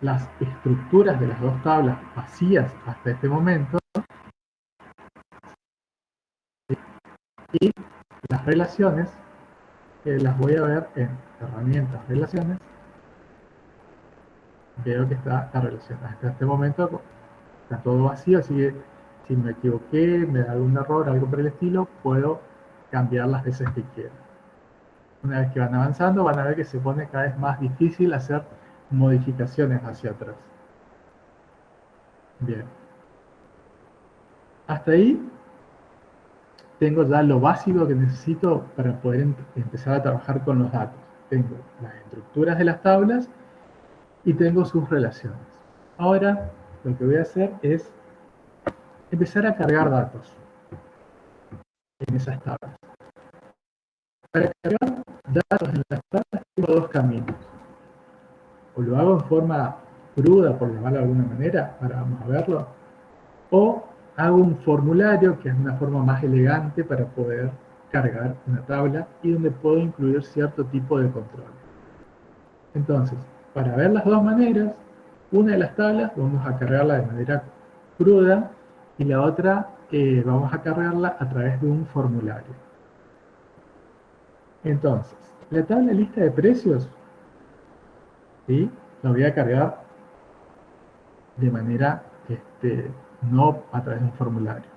las estructuras de las dos tablas vacías hasta este momento y las relaciones que las voy a ver en herramientas, relaciones. Veo que está la relación. Hasta este momento está todo vacío, así que si me equivoqué, me da algún error, algo por el estilo, puedo cambiar las veces que quiera. Una vez que van avanzando, van a ver que se pone cada vez más difícil hacer modificaciones hacia atrás. Bien. Hasta ahí tengo ya lo básico que necesito para poder empezar a trabajar con los datos. Tengo las estructuras de las tablas y tengo sus relaciones. Ahora lo que voy a hacer es empezar a cargar datos en esas tablas. Para cargar datos en las tablas tengo dos caminos. O lo hago en forma cruda, por llamarlo de alguna manera, ahora vamos a verlo, o hago un formulario que es una forma más elegante para poder cargar una tabla y donde puedo incluir cierto tipo de control. Entonces, para ver las dos maneras, una de las tablas vamos a cargarla de manera cruda y la otra vamos a cargarla a través de un formulario. Entonces, la tabla lista de precios, ¿sí? La voy a cargar de manera no a través de un formulario.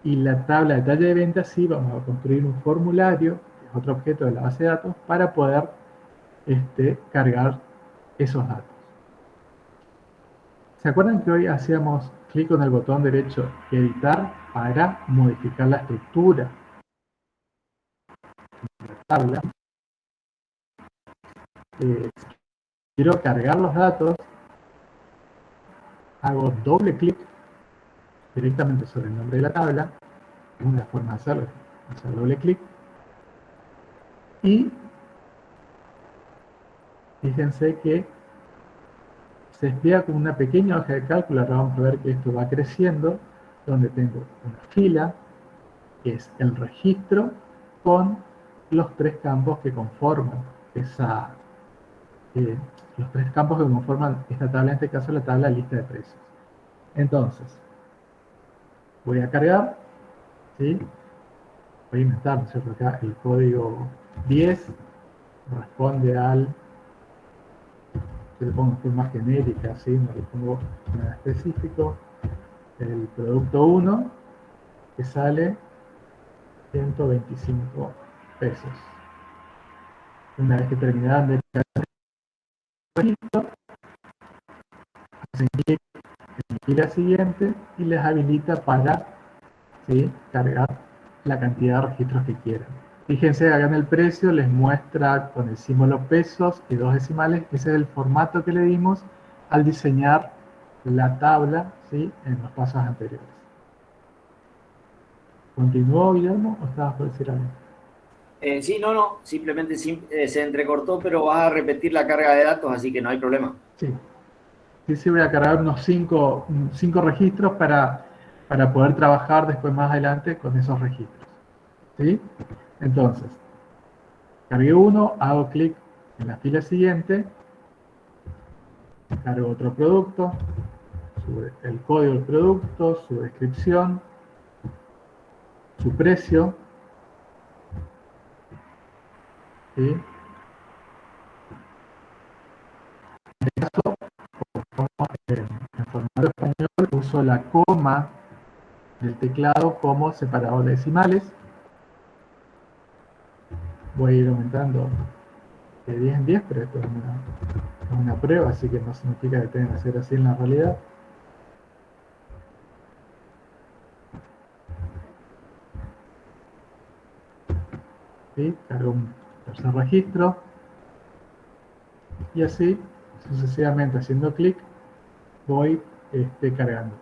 Y la tabla de detalle de ventas sí vamos a construir un formulario, que es otro objeto de la base de datos, para poder cargar esos datos. ¿Se acuerdan que hoy hacíamos clic con el botón derecho editar para modificar la estructura de la tabla? Quiero cargar los datos, hago doble clic directamente sobre el nombre de la tabla, una forma de hacerlo, hacer doble clic, y fíjense que se despliega como una pequeña hoja de cálculo. Ahora vamos a ver que esto va creciendo, donde tengo una fila, que es el registro, con los tres campos que conforman esa, los tres campos que conforman esta tabla, en este caso la tabla de lista de precios. Entonces, voy a cargar, ¿sí? Voy a inventar, ¿no es cierto? Acá el código 10 corresponde al, yo le pongo forma genérica, ¿sí? No le pongo nada específico, el producto 1, que sale 125 pesos. Una vez que terminaran de cargar el registro, hacen clic en la fila siguiente y les habilita para, ¿sí?, cargar la cantidad de registros que quieran. Fíjense, acá en el precio les muestra con el símbolo pesos y 2 decimales. Ese es el formato que le dimos al diseñar la tabla, ¿sí?, en los pasos anteriores. ¿Continuó, Guillermo, o estabas por decir algo? Sí, no, simplemente se entrecortó, pero vas a repetir la carga de datos, así que no hay problema. Sí, sí, voy a cargar unos 5 registros para poder trabajar después más adelante con esos registros. ¿Sí? Entonces, cargué uno, hago clic en la fila siguiente, cargo otro producto, el código del producto, su descripción, su precio, ¿sí? En este caso, como en formato español, uso la coma del teclado como separador de decimales. Voy a ir aumentando de 10 en 10, pero esto es una prueba, así que no significa que tengan que ser así en la realidad. ¿Sí? Cargo un tercer registro y así sucesivamente, haciendo clic, voy cargando.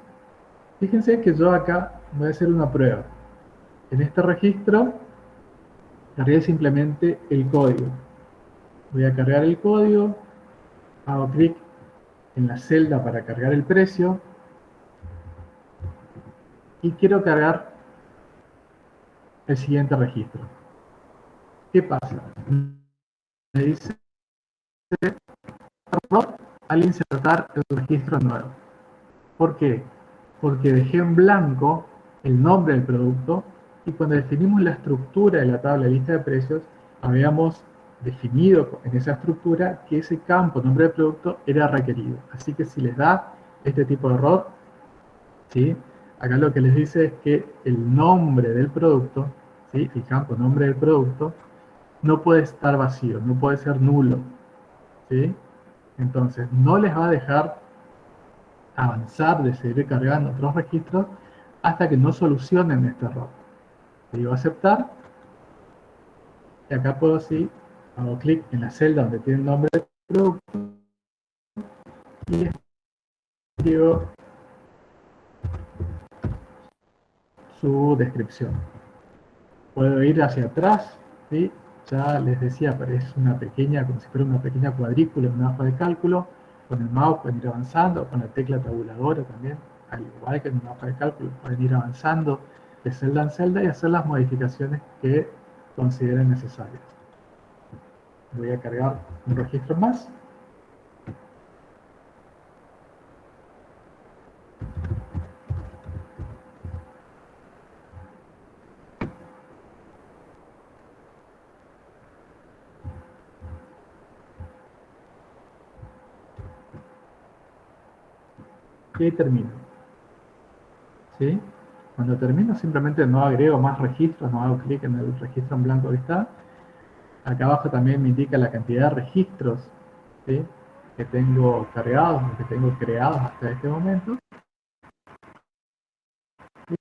Fíjense que yo acá voy a hacer una prueba. En este registro cargué simplemente el código. Voy a cargar el código, hago clic en la celda para cargar el precio y quiero cargar el siguiente registro. ¿Qué pasa? Me dice error al insertar el registro nuevo. ¿Por qué? Porque dejé en blanco el nombre del producto y cuando definimos la estructura de la tabla de lista de precios, habíamos definido en esa estructura que ese campo, nombre del producto, era requerido. Así que si les da este tipo de error, ¿sí?, acá lo que les dice es que el nombre del producto, ¿sí?, el campo nombre del producto, no puede estar vacío, no puede ser nulo, ¿sí? Entonces, no les va a dejar avanzar de seguir cargando otros registros hasta que no solucionen este error. Le digo aceptar y acá puedo así, hago clic en la celda donde tiene el nombre del producto y escribo su descripción. Puedo ir hacia atrás, ¿sí? Ya les decía, parece una pequeña, como si fuera una pequeña cuadrícula en una hoja de cálculo. Con el mouse pueden ir avanzando, con la tecla tabuladora también, al igual que en una hoja de cálculo, pueden ir avanzando de celda en celda y hacer las modificaciones que consideren necesarias. Voy a cargar un registro más. Y ahí termino. ¿Sí? Cuando termino simplemente no agrego más registros, no hago clic en el registro en blanco que está. Acá abajo también me indica la cantidad de registros, ¿sí?, que tengo cargados, que tengo creados hasta este momento.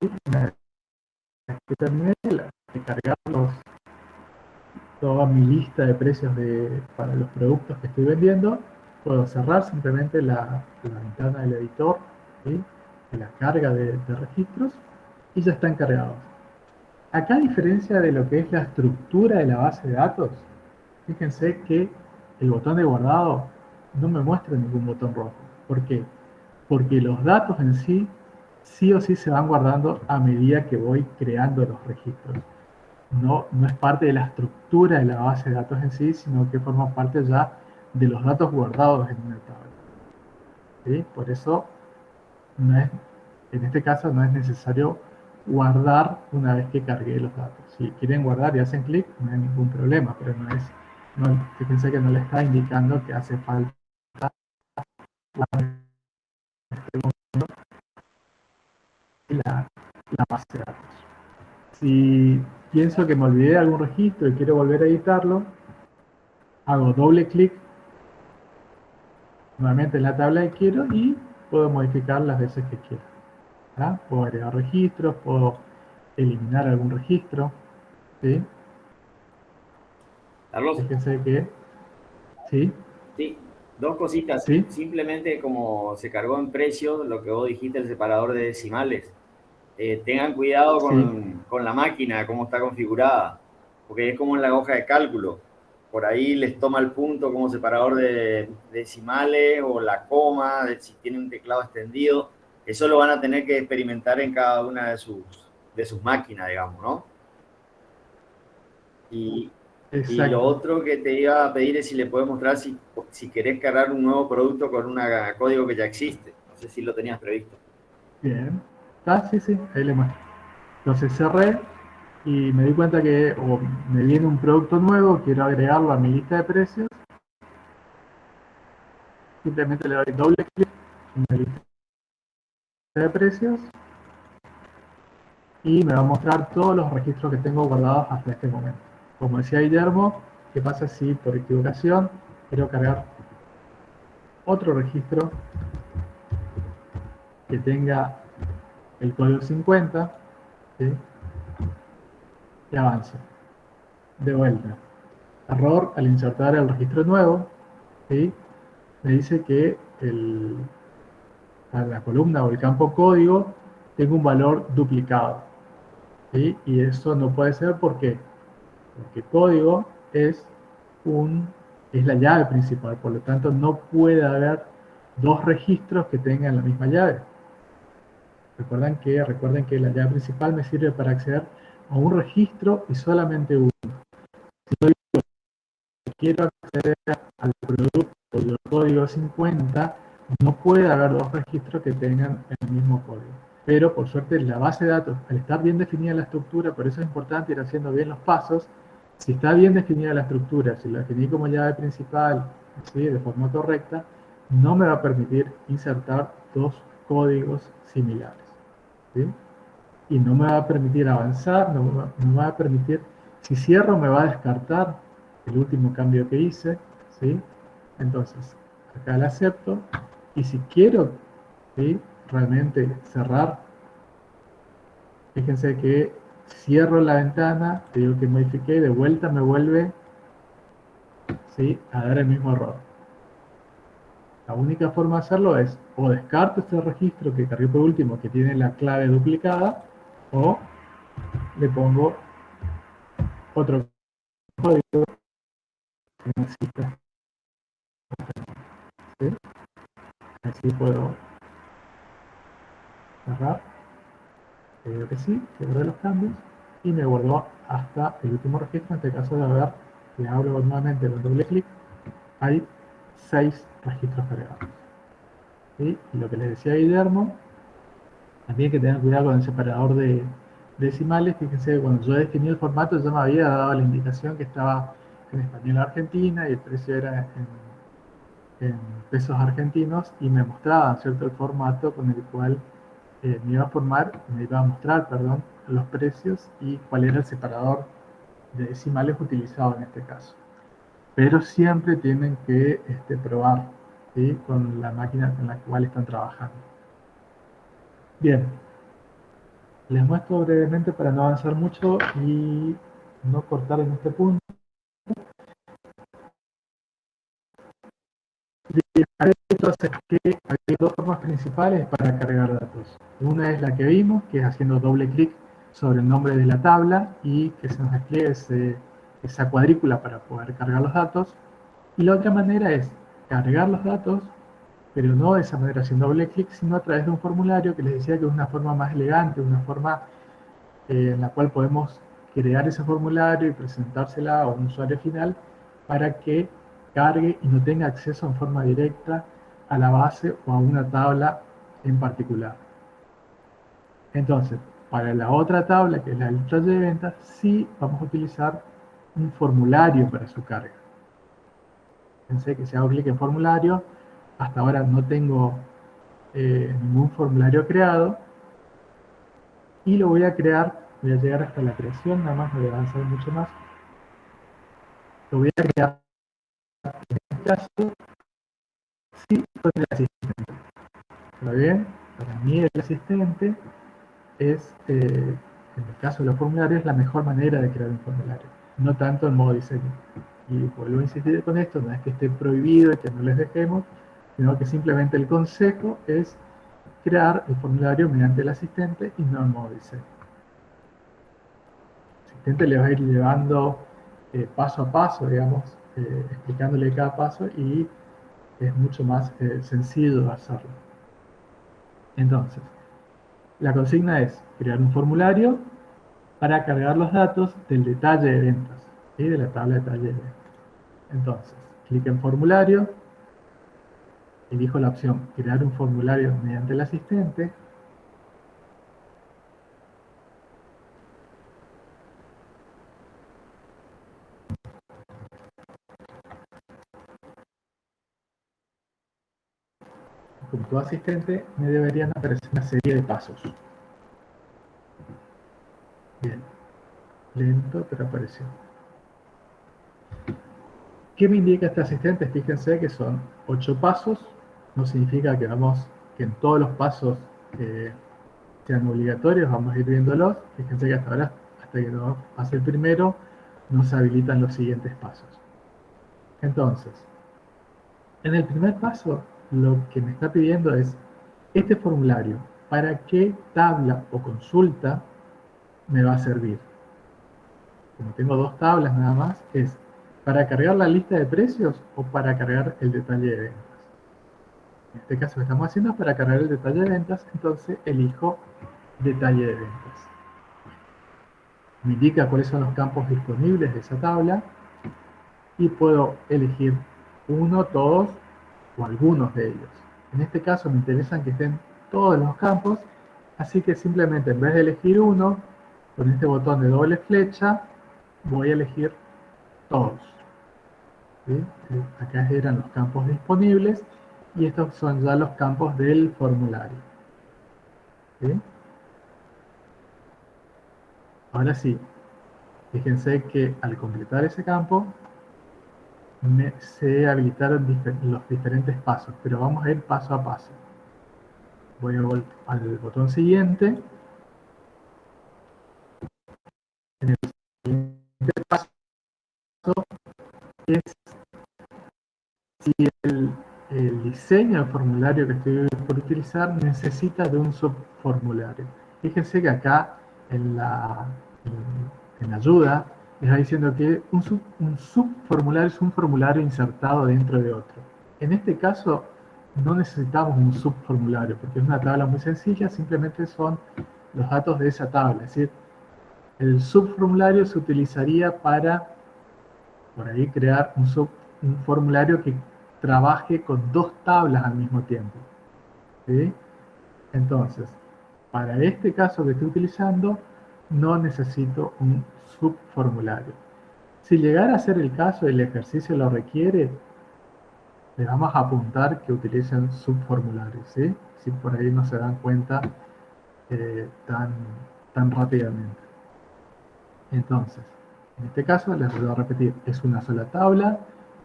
Y una vez que terminé de cargarlos, toda mi lista de precios para los productos que estoy vendiendo, puedo cerrar simplemente la ventana del editor, ¿sí?, de la carga de registros, y ya están cargados. Acá, a diferencia de lo que es la estructura de la base de datos, fíjense que el botón de guardado no me muestra ningún botón rojo. ¿Por qué? Porque los datos en sí, sí o sí se van guardando a medida que voy creando los registros. no es parte de la estructura de la base de datos en sí, sino que forma parte ya de los datos guardados en una tabla. ¿Sí? Por eso, no es, en este caso, no es necesario guardar una vez que cargué los datos. Si quieren guardar y hacen clic, no hay ningún problema, pero fíjense que no le está indicando que hace falta la, la base de datos. Si pienso que me olvidé de algún registro y quiero volver a editarlo, hago doble clic nuevamente en la tabla que quiero y puedo modificar las veces que quiera. ¿Verdad? Puedo agregar registros, puedo eliminar algún registro. ¿Sí? Carlos, Fíjense que sí, sí, dos cositas. sí, Simplemente como se cargó en precio, lo que vos dijiste, el separador de decimales. Tengan cuidado sí, con la máquina, cómo está configurada, porque es como en la hoja de cálculo. Por ahí les toma el punto como separador de decimales o la coma, si tienen un teclado extendido. Eso lo van a tener que experimentar en cada una de sus máquinas, digamos, ¿no? Y, y lo exacto. otro que te iba a pedir es si le puedes mostrar si querés cargar un nuevo producto con un código que ya existe. No sé si lo tenías previsto. Bien. Ah, sí, sí, ahí le muestro. Entonces cerré y me di cuenta que me viene un producto nuevo, quiero agregarlo a mi lista de precios. Simplemente le doy doble clic en la lista de precios y me va a mostrar todos los registros que tengo guardados hasta este momento. Como decía Guillermo, ¿qué pasa si por equivocación quiero cargar otro registro que tenga el código 50? ¿Sí? Y avanzo. De vuelta. Error al insertar el registro nuevo. ¿Sí? Me dice que a la columna o el campo código tengo un valor duplicado. ¿Sí? Y eso no puede ser porque código un, es la llave principal, por lo tanto no puede haber dos registros que tengan la misma llave. Recuerden que la llave principal me sirve para acceder a un registro y solamente uno. Si yo quiero acceder al producto del código 50, no puede haber dos registros que tengan el mismo código. Pero por suerte la base de datos, al estar bien definida la estructura, por eso es importante ir haciendo bien los pasos. Si está bien definida la estructura, si la definí como llave principal, ¿sí? De forma correcta, no me va a permitir insertar dos códigos similares. ¿Sí? Y no me va a permitir avanzar, no me va a permitir, si cierro me va a descartar el último cambio que hice, ¿sí? Entonces, acá la acepto, y si quiero, ¿sí? Realmente cerrar, fíjense que cierro la ventana, te digo que modifiqué, de vuelta me vuelve, ¿sí? A dar el mismo error. La única forma de hacerlo es o descarto este registro que cargué por último que tiene la clave duplicada, o le pongo otro código que necesita, ¿sí? Así puedo cerrar, creo que sí, cerré los cambios y me guardó hasta el último registro. En este caso de ver, le abro nuevamente con doble clic, hay 6 registros cargados. ¿Sí? Y lo que les decía Guillermo, también hay que tener cuidado con el separador de decimales. Fíjense que cuando yo definí el formato ya me había dado la indicación que estaba en español argentina y el precio era en pesos argentinos y me mostraba, ¿cierto?, el formato con el cual me iba a mostrar, perdón, los precios y cuál era el separador de decimales utilizado en este caso. Pero siempre tienen que probar, ¿sí?, con la máquina con la cual están trabajando. Bien, les muestro brevemente para no avanzar mucho y no cortar en este punto. Entonces, que hay dos formas principales para cargar datos. Una es la que vimos, que es haciendo doble clic sobre el nombre de la tabla y que se nos despliegue esa cuadrícula para poder cargar los datos. Y la otra manera es cargar los datos, pero no de esa manera haciendo doble clic, sino a través de un formulario que les decía que es una forma más elegante, una forma en la cual podemos crear ese formulario y presentársela a un usuario final para que cargue y no tenga acceso en forma directa a la base o a una tabla en particular. Entonces, para la otra tabla, que es la del detalle de ventas, sí vamos a utilizar un formulario para su carga. Pensé que si hago clic en formulario, hasta ahora no tengo ningún formulario creado, y lo voy a crear, voy a llegar hasta la creación, nada más no voy a avanzar mucho más. Lo voy a crear en este caso, sí, con el asistente. ¿Está bien? Para mí el asistente es, en el caso de los formularios, la mejor manera de crear un formulario, no tanto en modo diseño. Y vuelvo a insistir con esto, no es que esté prohibido y que no les dejemos, sino que simplemente el consejo es crear el formulario mediante el asistente y no en modo diseño. El asistente le va a ir llevando paso a paso, digamos, explicándole cada paso, y es mucho más sencillo hacerlo. Entonces, la consigna es crear un formulario para cargar los datos del detalle de ventas y de la tabla de detalle de ventas. Entonces, clic en formulario, elijo la opción crear un formulario mediante el asistente. Como todo asistente, me deberían aparecer una serie de pasos. Bien, lento, pero apareció. ¿Qué me indica este asistente? Fíjense que son 8 pasos. No significa que que en todos los pasos sean obligatorios, vamos a ir viéndolos. Fíjense que hasta ahora, hasta que no pase el primero, no se habilitan los siguientes pasos. Entonces, en el primer paso, lo que me está pidiendo es este formulario, ¿para qué tabla o consulta me va a servir? Como tengo dos tablas nada más, es para cargar la lista de precios o para cargar el detalle de ventas. En este caso lo estamos haciendo para cargar el detalle de ventas, entonces elijo detalle de ventas. Me indica cuáles son los campos disponibles de esa tabla y puedo elegir uno, todos o algunos de ellos. En este caso me interesan que estén todos los campos, así que simplemente en vez de elegir uno, con este botón de doble flecha, voy a elegir todos. ¿Sí? Acá eran los campos disponibles y estos son ya los campos del formulario. ¿Sí? Ahora sí, fíjense que al completar ese campo se habilitaron los diferentes pasos, pero vamos a ir paso a paso. Voy al botón siguiente. En el siguiente paso es si el diseño del formulario que estoy por utilizar necesita de un subformulario. Fíjense que acá en la ayuda les va diciendo que un subformulario es un formulario insertado dentro de otro. En este caso no necesitamos un subformulario porque es una tabla muy sencilla, simplemente son los datos de esa tabla. Es decir, el subformulario se utilizaría para, por ahí, crear un formulario que trabaje con dos tablas al mismo tiempo. ¿Sí? Entonces, para este caso que estoy utilizando, no necesito un subformulario. Si llegara a ser el caso y el ejercicio lo requiere, le vamos a apuntar que utilicen subformularios, ¿sí? Si por ahí no se dan cuenta tan rápidamente. Entonces, en este caso, les voy a repetir, es una sola tabla,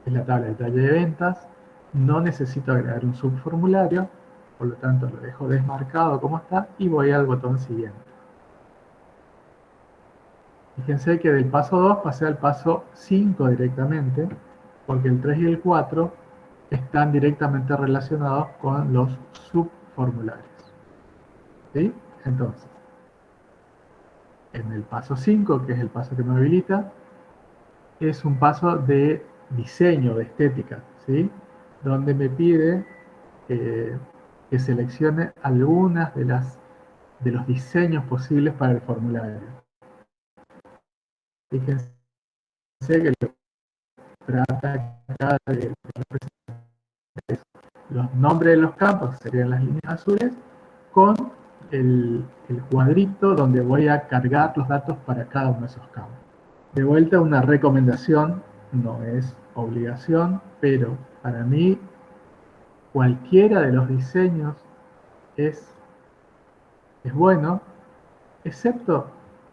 es la tabla de detalle de ventas, no necesito agregar un subformulario, por lo tanto lo dejo desmarcado como está y voy al botón siguiente. Fíjense que del paso 2 pasé al paso 5 directamente, porque el 3 y el 4 están directamente relacionados con los subformularios. ¿Sí? Entonces, en el paso 5, que es el paso que me habilita, es un paso de diseño, de estética, ¿sí? Donde me pide que seleccione algunas de los diseños posibles para el formulario. Fíjense que lo que trata acá de representar los nombres de los campos, serían las líneas azules, con el cuadrito donde voy a cargar los datos para cada uno de esos campos. De vuelta, una recomendación, no es obligación, pero para mí cualquiera de los diseños es bueno, excepto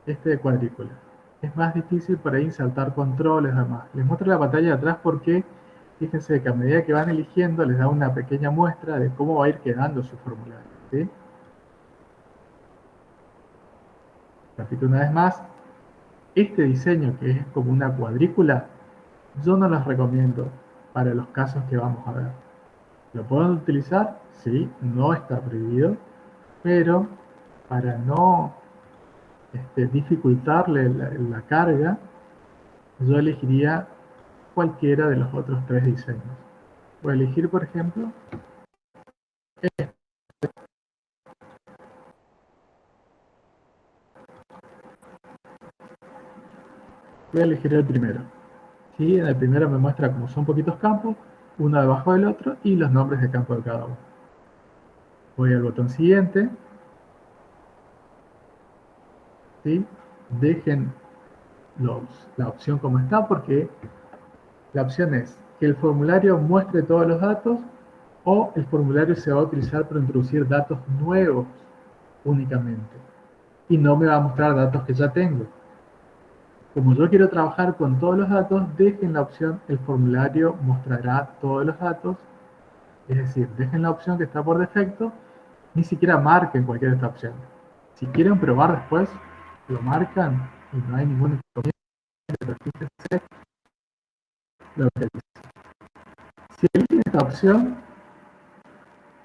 este de cuadrícula. Es más difícil por ahí insertar controles, además. Les muestro la pantalla de atrás porque fíjense que a medida que van eligiendo les da una pequeña muestra de cómo va a ir quedando su formulario, ¿sí? Repito una vez más, este diseño que es como una cuadrícula, yo no los recomiendo para los casos que vamos a ver. ¿Lo pueden utilizar? Sí, no está prohibido, pero para no dificultarle la carga, yo elegiría cualquiera de los otros tres diseños. Voy a elegir, por ejemplo, voy a elegir el primero. ¿Sí? En el primero me muestra como son poquitos campos, uno debajo del otro y los nombres de campo de cada uno. Voy al botón siguiente. ¿Sí? Dejen la opción como está porque la opción es que el formulario muestre todos los datos o el formulario se va a utilizar para introducir datos nuevos únicamente y no me va a mostrar datos que ya tengo. Como yo quiero trabajar con todos los datos, dejen la opción el formulario mostrará todos los datos, es decir, dejen la opción que está por defecto, ni siquiera marquen cualquiera de estas opciones. Si quieren probar después, lo marcan y no hay ningún inconveniente, pero fíjense lo que dice. Si eligen esta opción,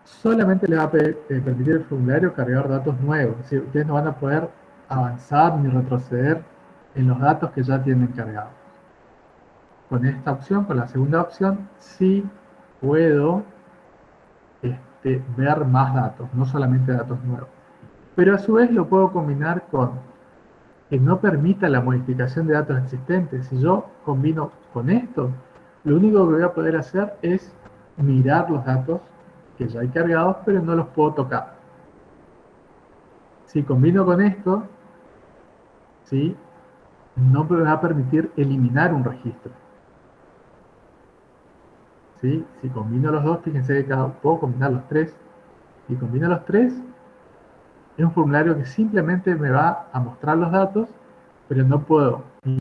solamente les va a permitir el formulario cargar datos nuevos, es decir, ustedes no van a poder avanzar ni retroceder en los datos que ya tienen cargados. Con esta opción, con la segunda opción, sí puedo ver más datos, no solamente datos nuevos. Pero a su vez lo puedo combinar con que no permita la modificación de datos existentes. Si yo combino con esto, lo único que voy a poder hacer es mirar los datos que ya hay cargados, pero no los puedo tocar. Si combino con esto, ¿sí? No me va a permitir eliminar un registro. ¿Sí? Si combino los dos, fíjense que puedo combinar los tres. Si combino los tres, es un formulario que simplemente me va a mostrar los datos, pero no puedo ni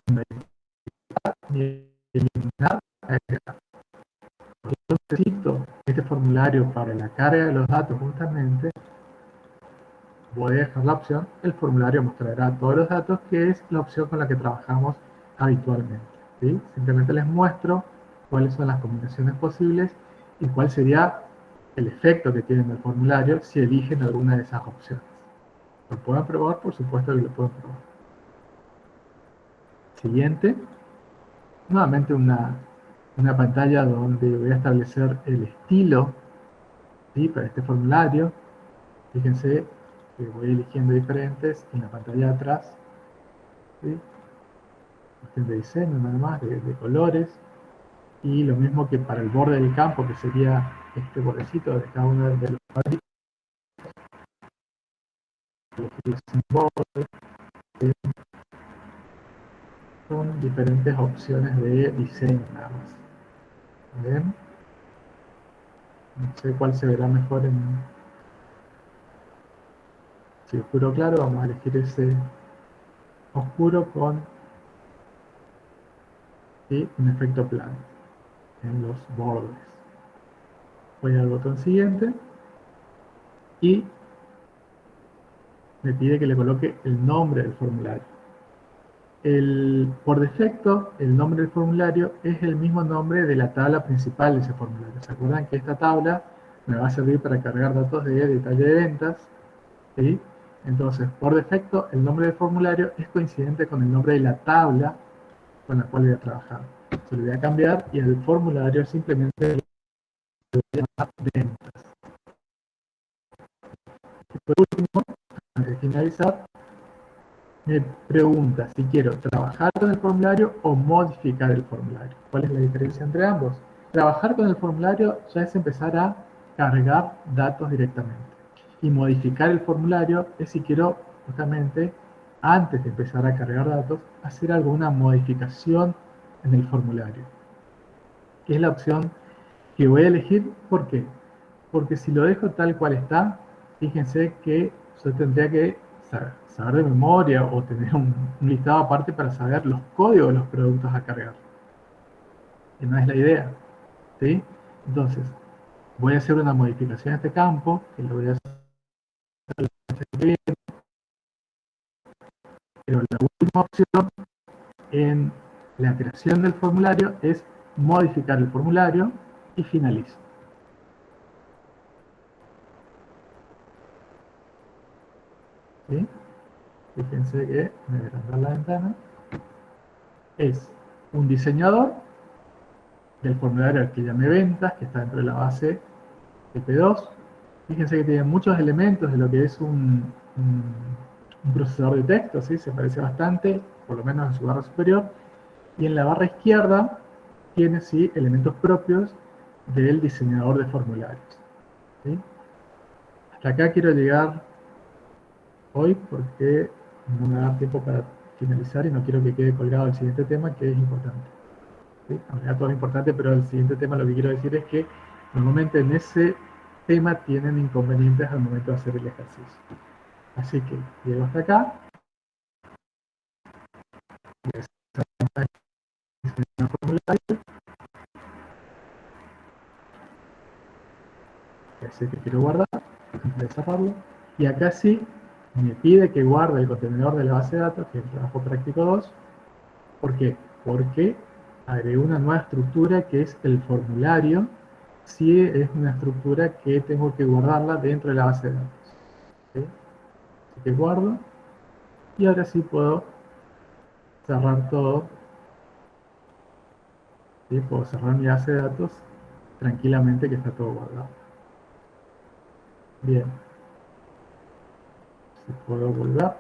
eliminar. Yo necesito este formulario para la carga de los datos justamente. Voy a dejar la opción, el formulario mostrará todos los datos, que es la opción con la que trabajamos habitualmente. ¿Sí? Simplemente les muestro cuáles son las combinaciones posibles y cuál sería el efecto que tiene el formulario si eligen alguna de esas opciones. ¿Lo pueden probar? Por supuesto que lo pueden probar. Siguiente. Nuevamente una pantalla donde voy a establecer el estilo, ¿sí? Para este formulario. Fíjense que voy eligiendo diferentes en la pantalla de atrás. ¿Sí? Cuestión de diseño nada más, de colores. Y lo mismo que para el borde del campo, que sería este bordecito de cada uno de los cuadritos. Son diferentes opciones de diseño nada más. ¿Ven? No sé cuál se verá mejor en... Si oscuro claro, vamos a elegir ese oscuro con, ¿sí? Un efecto plano en los bordes. Voy al botón siguiente y me pide que le coloque el nombre del formulario. Por defecto, el nombre del formulario es el mismo nombre de la tabla principal de ese formulario. ¿Se acuerdan que esta tabla me va a servir para cargar datos de detalle de ventas? ¿Sí? Entonces, por defecto, el nombre del formulario es coincidente con el nombre de la tabla con la cual voy a trabajar. Se lo voy a cambiar y el formulario simplemente lo voy a llamar ventas. Y por último, antes de finalizar, me pregunta si quiero trabajar con el formulario o modificar el formulario. ¿Cuál es la diferencia entre ambos? Trabajar con el formulario ya es empezar a cargar datos directamente. Y modificar el formulario es si quiero justamente, antes de empezar a cargar datos, hacer alguna modificación en el formulario. Que es la opción que voy a elegir. ¿Por qué? Porque si lo dejo tal cual está, fíjense que yo tendría que saber de memoria o tener un listado aparte para saber los códigos de los productos a cargar. Que no es la idea. ¿Sí? Entonces, voy a hacer una modificación a este campo, que lo voy a hacer bien, pero la última opción en la creación del formulario es modificar el formulario y finalizo. ¿Sí? Fíjense que me voy a agrandar la ventana. Es un diseñador del formulario que llame ventas, que está dentro de la base TP2. Fíjense que tiene muchos elementos de lo que es un procesador de texto, ¿sí? Se parece bastante, por lo menos en su barra superior. Y en la barra izquierda tiene, sí, elementos propios del diseñador de formularios. ¿Sí? Hasta acá quiero llegar hoy porque no me da tiempo para finalizar y no quiero que quede colgado el siguiente tema, que es importante. ¿Sí? En realidad todo es importante, pero el siguiente tema lo que quiero decir es que normalmente en ese tema tienen inconvenientes al momento de hacer el ejercicio. Así que llego hasta acá, voy a diseñar un formulario, que es el que quiero guardar, antes de cerrarlo, y acá sí me pide que guarde el contenedor de la base de datos, que es el trabajo práctico 2. ¿Por qué? Porque agregué una nueva estructura que es el formulario. Sí, es una estructura que tengo que guardarla dentro de la base de datos. ¿Sí? Así que guardo y ahora sí puedo cerrar todo. ¿Sí? Puedo cerrar mi base de datos tranquilamente, que está todo guardado. Bien, si puedo volver.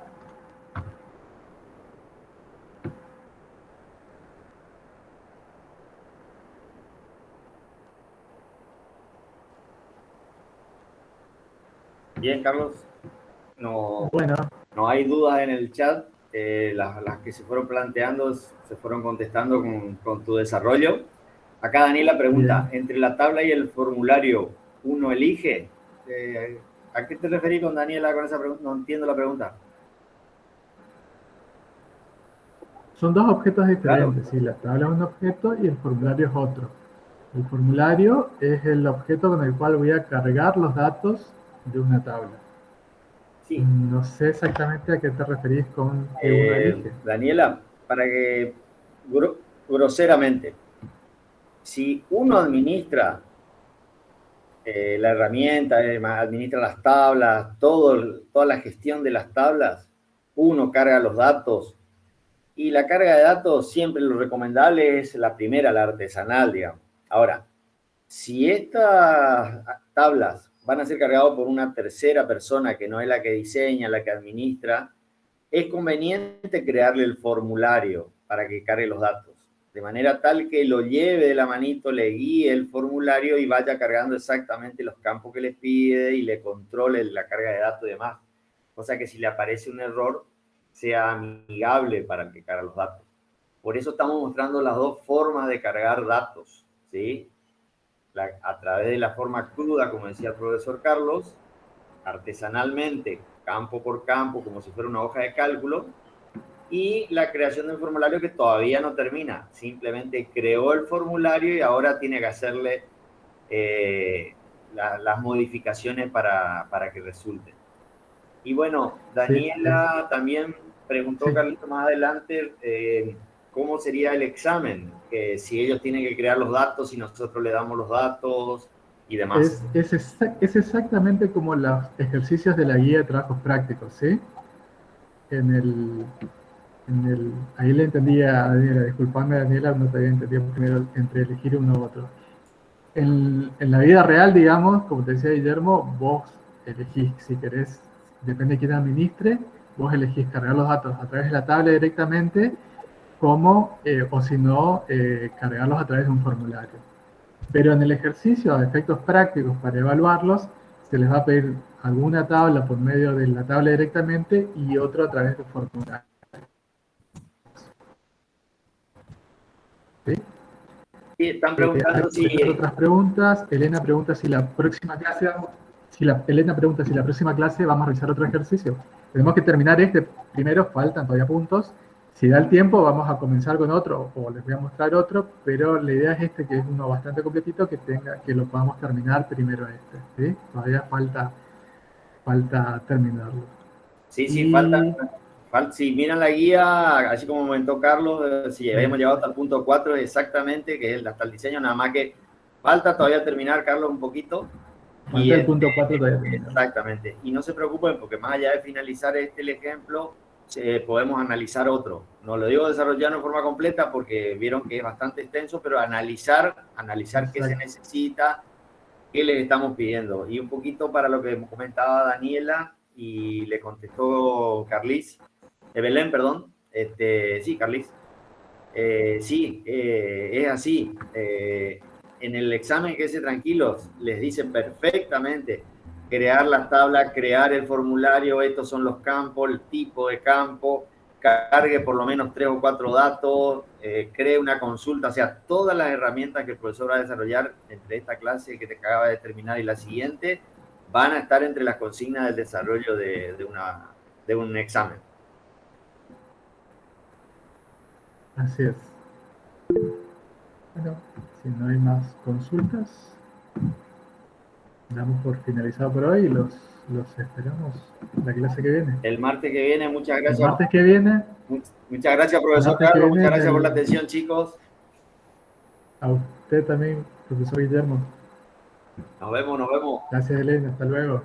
Bien, Carlos, no, Bueno, no hay dudas en el chat. Las que se fueron planteando se fueron contestando con tu desarrollo. Acá Daniela pregunta, bien. ¿entre la tabla y el formulario uno elige? ¿A qué te referís con Daniela con esa pregunta? No entiendo la pregunta. Son dos objetos Claro, diferentes. ¿Sí? La tabla es un objeto y el formulario es otro. El formulario es el objeto con el cual voy a cargar los datos de una tabla. sí. No sé exactamente a qué te referís con que uno elige. Daniela, para que groseramente, si uno administra la herramienta, administra las tablas, toda la gestión de las tablas, uno carga los datos y la carga de datos siempre lo recomendable es la primera, la artesanal, digamos. Ahora, si estas tablas van a ser cargadas por una tercera persona que no es la que diseña, la que administra, es conveniente crearle el formulario para que cargue los datos, de manera tal que lo lleve de la manito, le guíe el formulario y vaya cargando exactamente los campos que le pide y le controle la carga de datos y demás. Cosa que si le aparece un error, sea amigable para el que carga los datos. Por eso estamos mostrando las dos formas de cargar datos, ¿sí? A través de la forma cruda, como decía el profesor Carlos, artesanalmente, campo por campo, como si fuera una hoja de cálculo, y la creación de un formulario que todavía no termina. Simplemente creó el formulario y ahora tiene que hacerle las modificaciones para que resulte. Y bueno, Sí, Daniela también preguntó, sí. Carlito, más adelante, cómo sería el examen, que si ellos tienen que crear los datos y nosotros le damos los datos y demás. Es exactamente como los ejercicios de la guía de trabajos prácticos, ¿sí? En el, ahí le entendí a Daniela, disculpame Daniela, no te había entendido primero entre elegir uno u otro. En la vida real, digamos, como te decía Guillermo, vos elegís si querés, depende de quién administre, vos elegís cargar los datos a través de la tabla directamente, como, o si no, cargarlos a través de un formulario. Pero en el ejercicio, a efectos prácticos para evaluarlos, se les va a pedir alguna tabla por medio de la tabla directamente y otro a través de formulario. ¿Sí? Sí, están preguntando si... Otras preguntas. Elena pregunta si la próxima clase vamos a realizar otro ejercicio. Tenemos que terminar este primero, faltan todavía puntos. Si da el tiempo, vamos a comenzar con otro, o les voy a mostrar otro, pero la idea es este, que es uno bastante completito, que lo podamos terminar primero este, ¿sí? Todavía falta terminarlo. Sí, sí, Y si miran la guía, así como comentó Carlos, si habíamos llegado hasta el punto 4 exactamente, que es hasta el diseño, nada más que falta todavía terminar, Carlos, un poquito. Y falta el punto 4 todavía terminar. exactamente. Y no se preocupen, porque más allá de finalizar el ejemplo, podemos analizar otro. No lo digo desarrollarlo en forma completa porque vieron que es bastante extenso, pero analizar qué se necesita, qué les estamos pidiendo. Y un poquito para lo que comentaba Daniela y le contestó Carlis, Belén, perdón. Sí, Carlis. Sí, es así. En el examen, quédense tranquilos, les dicen perfectamente crear las tablas, crear el formulario, estos son los campos, el tipo de campo, cargue por lo menos 3 o 4 datos, cree una consulta, o sea, todas las herramientas que el profesor va a desarrollar entre esta clase que te acaba de terminar y la siguiente, van a estar entre las consignas del desarrollo de un examen. Así es. Bueno, si no hay más consultas, damos por finalizado por hoy y los esperamos la clase que viene. El martes que viene, muchas gracias. El martes que viene. Muchas gracias, profesor Carlos. Muchas gracias por la atención, chicos. A usted también, profesor Guillermo. Nos vemos, nos vemos. Gracias, Elena. Hasta luego.